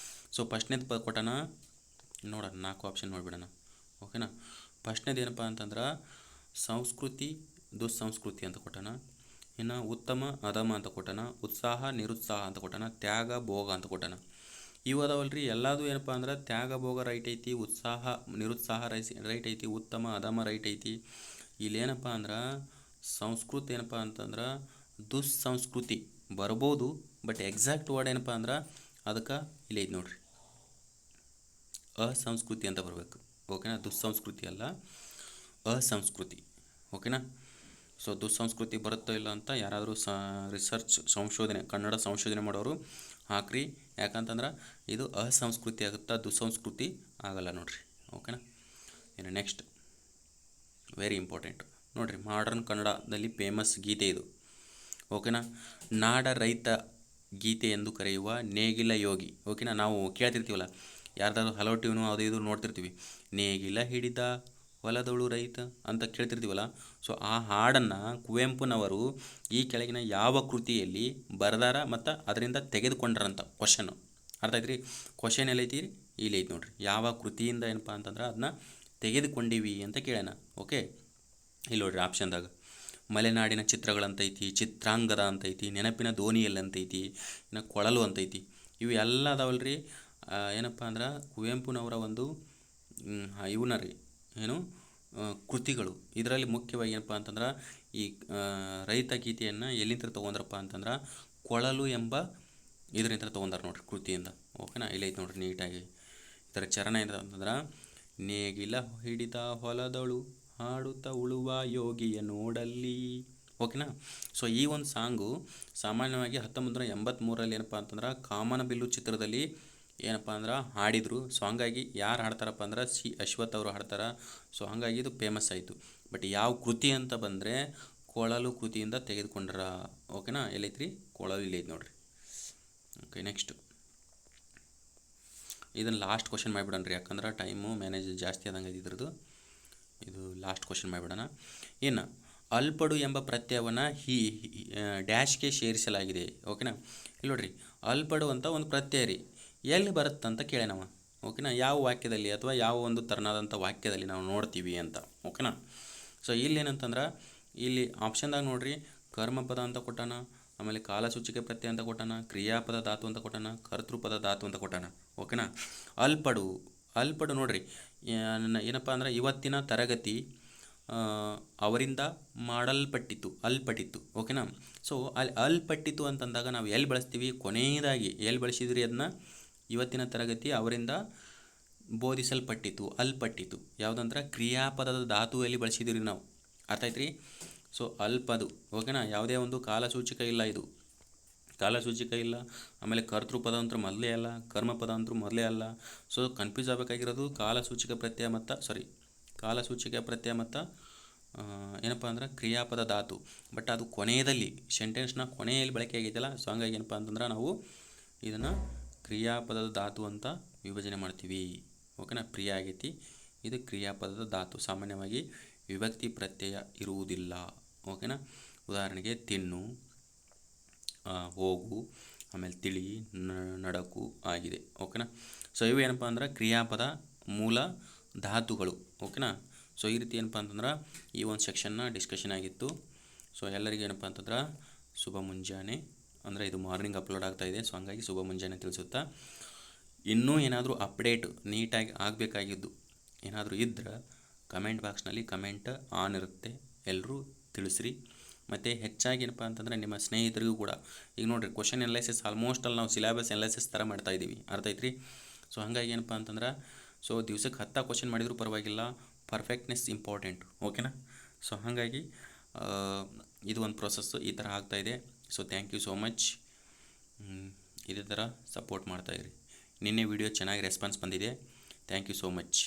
A: ಸೊ ಫಸ್ಟ್ನೇದು ಪದ ಕೊಟ್ಟಾನ ನೋಡೋಣ, 4 ಆಪ್ಷನ್ ನೋಡ್ಬಿಡೋಣ. ಓಕೆನಾ, ಫಸ್ಟ್ನೇದು ಏನಪ್ಪ ಅಂತಂದ್ರೆ ಸಂಸ್ಕೃತಿ ದುಸ್ಸಂಸ್ಕೃತಿ ಅಂತ ಕೊಟ್ಟಾನ. ಇನ್ನು ಉತ್ತಮ ಅಧಮ ಅಂತ ಕೊಟ್ಟಾನ, ಉತ್ಸಾಹ ನಿರುತ್ಸಾಹ ಅಂತ ಕೊಟ್ಟಾನ, ತ್ಯಾಗ ಭೋಗ ಅಂತ ಕೊಟ್ಟಾನ. ಇವು ಅದಾವಲ್ರಿ, ಎಲ್ಲದು ಏನಪ್ಪ ಅಂದ್ರೆ ತ್ಯಾಗ ಭೋಗ ರೈಟ್ ಐತಿ, ಉತ್ಸಾಹ ನಿರುತ್ಸಾಹ ರೈಟ್ ಐತಿ, ಉತ್ತಮ ಅಧಮ ರೈಟ್ ಐತಿ. ಇಲ್ಲೇನಪ್ಪ ಅಂದ್ರೆ ಸಂಸ್ಕೃತಿ ಏನಪ್ಪ ಅಂತಂದ್ರೆ ದುಸ್ಸಂಸ್ಕೃತಿ ಬರ್ಬೋದು, ಬಟ್ ಎಕ್ಸಾಕ್ಟ್ ವರ್ಡ್ ಏನಪ್ಪ ಅಂದ್ರೆ ಅದಕ್ಕೆ ಇಲ್ಲಿ ಐತಿ ನೋಡ್ರಿ, ಅಸಂಸ್ಕೃತಿ ಅಂತ ಬರಬೇಕು. ಓಕೆನಾ, ದುಸ್ಸಂಸ್ಕೃತಿ ಅಲ್ಲ, ಅಸಂಸ್ಕೃತಿ. ಓಕೆನಾ, ಸೊ ದುಸ್ಸಂಸ್ಕೃತಿ ಬರುತ್ತೋ ಇಲ್ಲ ಅಂತ ಯಾರಾದರೂ ರಿಸರ್ಚ್ ಸಂಶೋಧನೆ, ಕನ್ನಡ ಸಂಶೋಧನೆ ಮಾಡೋರು ಹಾಕ್ರಿ. ಯಾಕಂತಂದ್ರೆ ಇದು ಅಸಂಸ್ಕೃತಿ ಆಗುತ್ತಾ, ದುಸ್ಸಂಸ್ಕೃತಿ ಆಗಲ್ಲ ನೋಡ್ರಿ. ಓಕೆನಾ, ಇನ್ನು ನೆಕ್ಸ್ಟ್ ವೆರಿ ಇಂಪಾರ್ಟೆಂಟ್ ನೋಡ್ರಿ, ಮಾಡರ್ನ್ ಕನ್ನಡದಲ್ಲಿ ಫೇಮಸ್ ಗೀತೆ ಇದು. ಓಕೆನಾ, ನಾಡ ರೈತ ಗೀತೆ ಎಂದು ಕರೆಯುವ ನೇಗಿಲ ಯೋಗಿ. ಓಕೆನಾ, ನಾವು ಕೇಳ್ತಿರ್ತೀವಲ್ಲ, ಯಾರ್ದಾದ್ರು ಹಲೋ ಟ್ಯೂನು ಅದು ಇದು ನೋಡ್ತಿರ್ತೀವಿ, ನೇಗಿಲ ಹಿಡಿದ ಹೊಲದೊಳು ರೈತ ಅಂತ ಕೇಳ್ತಿರ್ತೀವಲ್ಲ. ಸೊ ಆ ಹಾಡನ್ನು ಕುವೆಂಪುನವರು ಈ ಕೆಳಗಿನ ಯಾವ ಕೃತಿಯಲ್ಲಿ ಬರೆದಾರ ಮತ್ತು ಅದರಿಂದ ತೆಗೆದುಕೊಂಡ್ರಂತ ಕ್ವಶನು ಅರ್ಥ ಆಯ್ತು ರೀ. ಕ್ವಶನ್ ಎಲ್ಲೈತಿ ಇಲ್ಲಿ ಐತಿ ನೋಡ್ರಿ, ಯಾವ ಕೃತಿಯಿಂದ ಏನಪ್ಪ ಅಂತಂದ್ರೆ ಅದನ್ನ ತೆಗೆದುಕೊಂಡಿವಿ ಅಂತ ಕೇಳ್ಯಾನ. ಓಕೆ, ಇಲ್ಲಿ ನೋಡ್ರಿ ಆಪ್ಷನ್ದಾಗ ಮಲೆನಾಡಿನ ಚಿತ್ರಗಳಂತೈತಿ, ಚಿತ್ರಾಂಗದ ಅಂತೈತಿ, ನೆನಪಿನ ದೋಣಿಯಲ್ಲಂತೈತಿ, ಇನ್ನು ಕೊಳಲು ಅಂತೈತಿ. ಇವು ಎಲ್ಲ ಅದಾವಲ್ರಿ, ಏನಪ್ಪ ಅಂದ್ರೆ ಕುವೆಂಪುನವರ ಒಂದು ಇವನ್ನ ರೀ ಏನು ಕೃತಿಗಳು. ಇದರಲ್ಲಿ ಮುಖ್ಯವಾಗಿ ಏನಪ್ಪ ಅಂತಂದ್ರೆ ಈ ರೈತ ಗೀತೆಯನ್ನು ಎಲ್ಲಿಂದ ತೊಗೊಂಡ್ರಪ್ಪ ಅಂತಂದ್ರೆ ಕೊಳಲು ಎಂಬ ಇದರಿಂದ ತೊಗೊಂಡಾರ ನೋಡ್ರಿ, ಕೃತಿಯಿಂದ. ಓಕೆನಾ, ಇಲ್ಲೈತೆ ನೋಡ್ರಿ ನೀಟಾಗಿ. ಇದರ ಚರಣ ಏನಂತ ಅಂತಂದ್ರೆ ನೇಗಿಲ ಹಿಡಿದ ಹೊಲದಳು ಹಾಡುತ್ತಾ ಉಳುವ ಯೋಗಿಯ ನೋಡಲ್ಲಿ. ಓಕೆನಾ, ಸೊ ಈ ಒಂದು ಸಾಂಗು ಸಾಮಾನ್ಯವಾಗಿ 1983ರಲ್ಲಿ ಏನಪ್ಪ ಅಂತಂದ್ರೆ ಕಾಮನಬಿಲ್ಲು ಚಿತ್ರದಲ್ಲಿ ಏನಪ್ಪ ಅಂದ್ರೆ ಹಾಡಿದರು. ಸೊ ಹಂಗಾಗಿ ಯಾರು ಹಾಡ್ತಾರಪ್ಪ ಅಂದ್ರೆ ಸಿ ಅಶ್ವಥ್ ಅವರು ಹಾಡ್ತಾರೆ. ಸೊ ಹಂಗಾಗಿ ಇದು ಫೇಮಸ್ ಆಯಿತು. ಬಟ್ ಯಾವ ಕೃತಿ ಅಂತ ಬಂದರೆ ಕೊಳಲು ಕೃತಿಯಿಂದ ತೆಗೆದುಕೊಂಡ್ರ. ಓಕೆನಾ, ಎಲ್ಲೈತ್ರಿ ಕೊಳಲು, ಇಲ್ಲೈತೆ ನೋಡ್ರಿ. ಓಕೆ, ನೆಕ್ಸ್ಟ್ ಇದನ್ನು ಲಾಸ್ಟ್ ಕ್ವಶನ್ ಮಾಡಿಬಿಡೋಣ ರೀ, ಯಾಕಂದ್ರೆ ಟೈಮು ಮ್ಯಾನೇಜ್ ಜಾಸ್ತಿ ಆದಂಗೆ ಇದ್ರದ್ದು. ಇದು ಲಾಸ್ಟ್ ಕ್ವಶನ್ ಮಾಡಿಬಿಡೋಣ. ಇನ್ನು ಅಲ್ಪಡು ಎಂಬ ಪ್ರತ್ಯಯವನ್ನು ಡ್ಯಾಶ್ಗೆ ಸೇರಿಸಲಾಗಿದೆ. ಓಕೆನಾ, ಇಲ್ಲಿ ನೋಡ್ರಿ, ಅಲ್ಪಡು ಅಂತ ಒಂದು ಪ್ರತ್ಯಯ ರೀ, ಎಲ್ಲಿ ಬರುತ್ತಂತ ಕೇಳೇನವ. ಓಕೆನಾ, ಯಾವ ವಾಕ್ಯದಲ್ಲಿ ಅಥವಾ ಯಾವ ಒಂದು ಥರನಾದಂಥ ವಾಕ್ಯದಲ್ಲಿ ನಾವು ನೋಡ್ತೀವಿ ಅಂತ. ಓಕೆನಾ, ಸೊ ಇಲ್ಲಿ ಏನಂತಂದ್ರೆ ಇಲ್ಲಿ ಆಪ್ಷನ್ದಾಗ ನೋಡ್ರಿ, ಕರ್ಮಪದ ಅಂತ ಕೊಟ್ಟಾನ, ಆಮೇಲೆ ಕಾಲಸೂಚಿಕೆ ಪ್ರತ್ಯಯ ಅಂತ ಕೊಟ್ಟಾನ, ಕ್ರಿಯಾಪದ ಧಾತು ಅಂತ ಕೊಟ್ಟಾನ, ಕರ್ತೃಪದ ಧಾತು ಅಂತ ಕೊಟ್ಟಾನ. ಓಕೆನಾ, ಅಲ್ಪಡು ನೋಡ್ರಿ, ಏನಪ್ಪ ಅಂದ್ರೆ ಇವತ್ತಿನ ತರಗತಿ ಅವರಿಂದ ಮಾಡಲ್ಪಟ್ಟಿತು, ಅಲ್ಪಟ್ಟಿತ್ತು. ಓಕೆನಾ, ಸೊ ಅಲ್ಲಿ ಅಲ್ಪಟ್ಟಿತು ಅಂತಂದಾಗ ನಾವು ಎಲ್ಲಿ ಬಳಸ್ತೀವಿ, ಕೊನೆಯದಾಗಿ ಎಲ್ಲಿ ಬಳಸಿದ್ರಿ ಅದನ್ನ, ಇವತ್ತಿನ ತರಗತಿ ಅವರಿಂದ ಬೋಧಿಸಲ್ಪಟ್ಟಿತು, ಅಲ್ಪಟ್ಟಿತು. ಯಾವುದಂದ್ರೆ ಕ್ರಿಯಾಪದದ ಧಾತುವಲ್ಲಿ ಬಳಸಿದ್ದೀರಿ ನಾವು. ಅರ್ಥ ಆಯ್ತು ರೀ. ಸೊ ಅಲ್ಪದು. ಓಕೆನಾ, ಯಾವುದೇ ಒಂದು ಕಾಲಸೂಚಕ ಇಲ್ಲ, ಇದು ಕಾಲಸೂಚಕ ಇಲ್ಲ, ಆಮೇಲೆ ಕರ್ತೃಪದ ಅಂತೂ ಮೊದಲೇ ಅಲ್ಲ, ಕರ್ಮಪದ ಅಂತೂ ಮೊದಲೇ ಅಲ್ಲ. ಸೊ ಕನ್ಫ್ಯೂಸ್ ಆಗಬೇಕಾಗಿರೋದು ಕಾಲಸೂಚಕ ಪ್ರತ್ಯಯ ಮತ್ತು ಕಾಲಸೂಚಕ ಪ್ರತ್ಯಯ ಮತ್ತು ಏನಪ್ಪ ಅಂದ್ರೆ ಕ್ರಿಯಾಪದ ಧಾತು. ಬಟ್ ಅದು ಕೊನೆಯದಲ್ಲಿ ಸೆಂಟೆನ್ಸ್ನ ಕೊನೆಯಲ್ಲಿ ಬಳಕೆ ಆಗೈತಲ್ಲ, ಸೊ ಹಂಗಾಗಿ ಏನಪ್ಪ ಅಂತಂದ್ರೆ ನಾವು ಇದನ್ನು ಕ್ರಿಯಾಪದದ ಧಾತು ಅಂತ ವಿಭಜನೆ ಮಾಡ್ತೀವಿ. ಓಕೆನಾ, ಪ್ರಿಯ ಆಗೈತಿ, ಇದು ಕ್ರಿಯಾಪದದ ಧಾತು. ಸಾಮಾನ್ಯವಾಗಿ ವಿಭಕ್ತಿ ಪ್ರತ್ಯಯ ಇರುವುದಿಲ್ಲ. ಓಕೆನಾ, ಉದಾಹರಣೆಗೆ ತಿನ್ನು, ಹೋಗು, ಆಮೇಲೆ ತಿಳಿ, ನಡಕು ಆಗಿದೆ. ಓಕೆನಾ, ಸೊ ಇವು ಏನಪ್ಪ ಅಂದ್ರೆ ಕ್ರಿಯಾಪದ ಮೂಲ ಧಾತುಗಳು. ಓಕೆನಾ, ಸೊ ಈ ರೀತಿ ಏನಪ್ಪ ಅಂತಂದ್ರೆ ಈ ಒಂದು ಸೆಕ್ಷನ್ನ ಡಿಸ್ಕಷನ್ ಆಗಿತ್ತು. ಸೊ ಎಲ್ಲರಿಗೂ ಏನಪ್ಪ ಅಂತಂದ್ರೆ ಶುಭ ಮುಂಜಾನೆ. ಅಂದರೆ ಇದು ಮಾರ್ನಿಂಗ್ ಅಪ್ಲೋಡ್ ಆಗ್ತಾಯಿದೆ, ಸೊ ಹಂಗಾಗಿ ಶುಭ ಮುಂಜಾನೆ ತಿಳಿಸುತ್ತಾ, ಇನ್ನೂ ಏನಾದರೂ ಅಪ್ಡೇಟ್ ನೀಟಾಗಿ ಆಗಬೇಕಾಗಿದ್ದು ಏನಾದರೂ ಇದ್ದರೆ ಕಮೆಂಟ್ ಬಾಕ್ಸ್ನಲ್ಲಿ ಕಮೆಂಟ್ ಆನ್ ಇರುತ್ತೆ, ಎಲ್ಲರೂ ತಿಳಿಸ್ರಿ. ಮತ್ತು ಹೆಚ್ಚಾಗಿ ಏನಪ್ಪ ಅಂತಂದರೆ ನಿಮ್ಮ ಸ್ನೇಹಿತರಿಗೂ ಕೂಡ, ಈಗ ನೋಡಿರಿ ಕ್ವಶನ್ ಅನಲೈಸಿಸ್ ಆಲ್ಮೋಸ್ಟ್ ಅಲ್ಲಿ ನಾವು ಸಿಲೆಬಸ್ ಅನಲೈಸಿಸ್ ಥರ ಮಾಡ್ತಾಯಿದ್ದೀವಿ, ಅರ್ಥ ಐತ್ರಿ. ಸೊ ಹಂಗಾಗಿ ಏನಪ್ಪ ಅಂತಂದ್ರೆ ಸೊ ದಿವ್ಸಕ್ಕೆ 10 ಕ್ವಶನ್ ಮಾಡಿದರೂ ಪರವಾಗಿಲ್ಲ, ಪರ್ಫೆಕ್ಟ್ನೆಸ್ ಇಂಪಾರ್ಟೆಂಟ್. ಓಕೆನಾ, ಸೊ ಹಾಗಾಗಿ ಇದು ಒಂದು ಪ್ರೊಸೆಸ್ಸು ಈ ಥರ ಆಗ್ತಾಯಿದೆ. So thank you so much. ಇದೇ ಥರ ಸಪೋರ್ಟ್ ಮಾಡ್ತಾಯಿರಿ. ನಿನ್ನೆ ವಿಡಿಯೋ ಚೆನ್ನಾಗಿ ರೆಸ್ಪಾನ್ಸ್ ಬಂದಿದೆ. Thank you so much.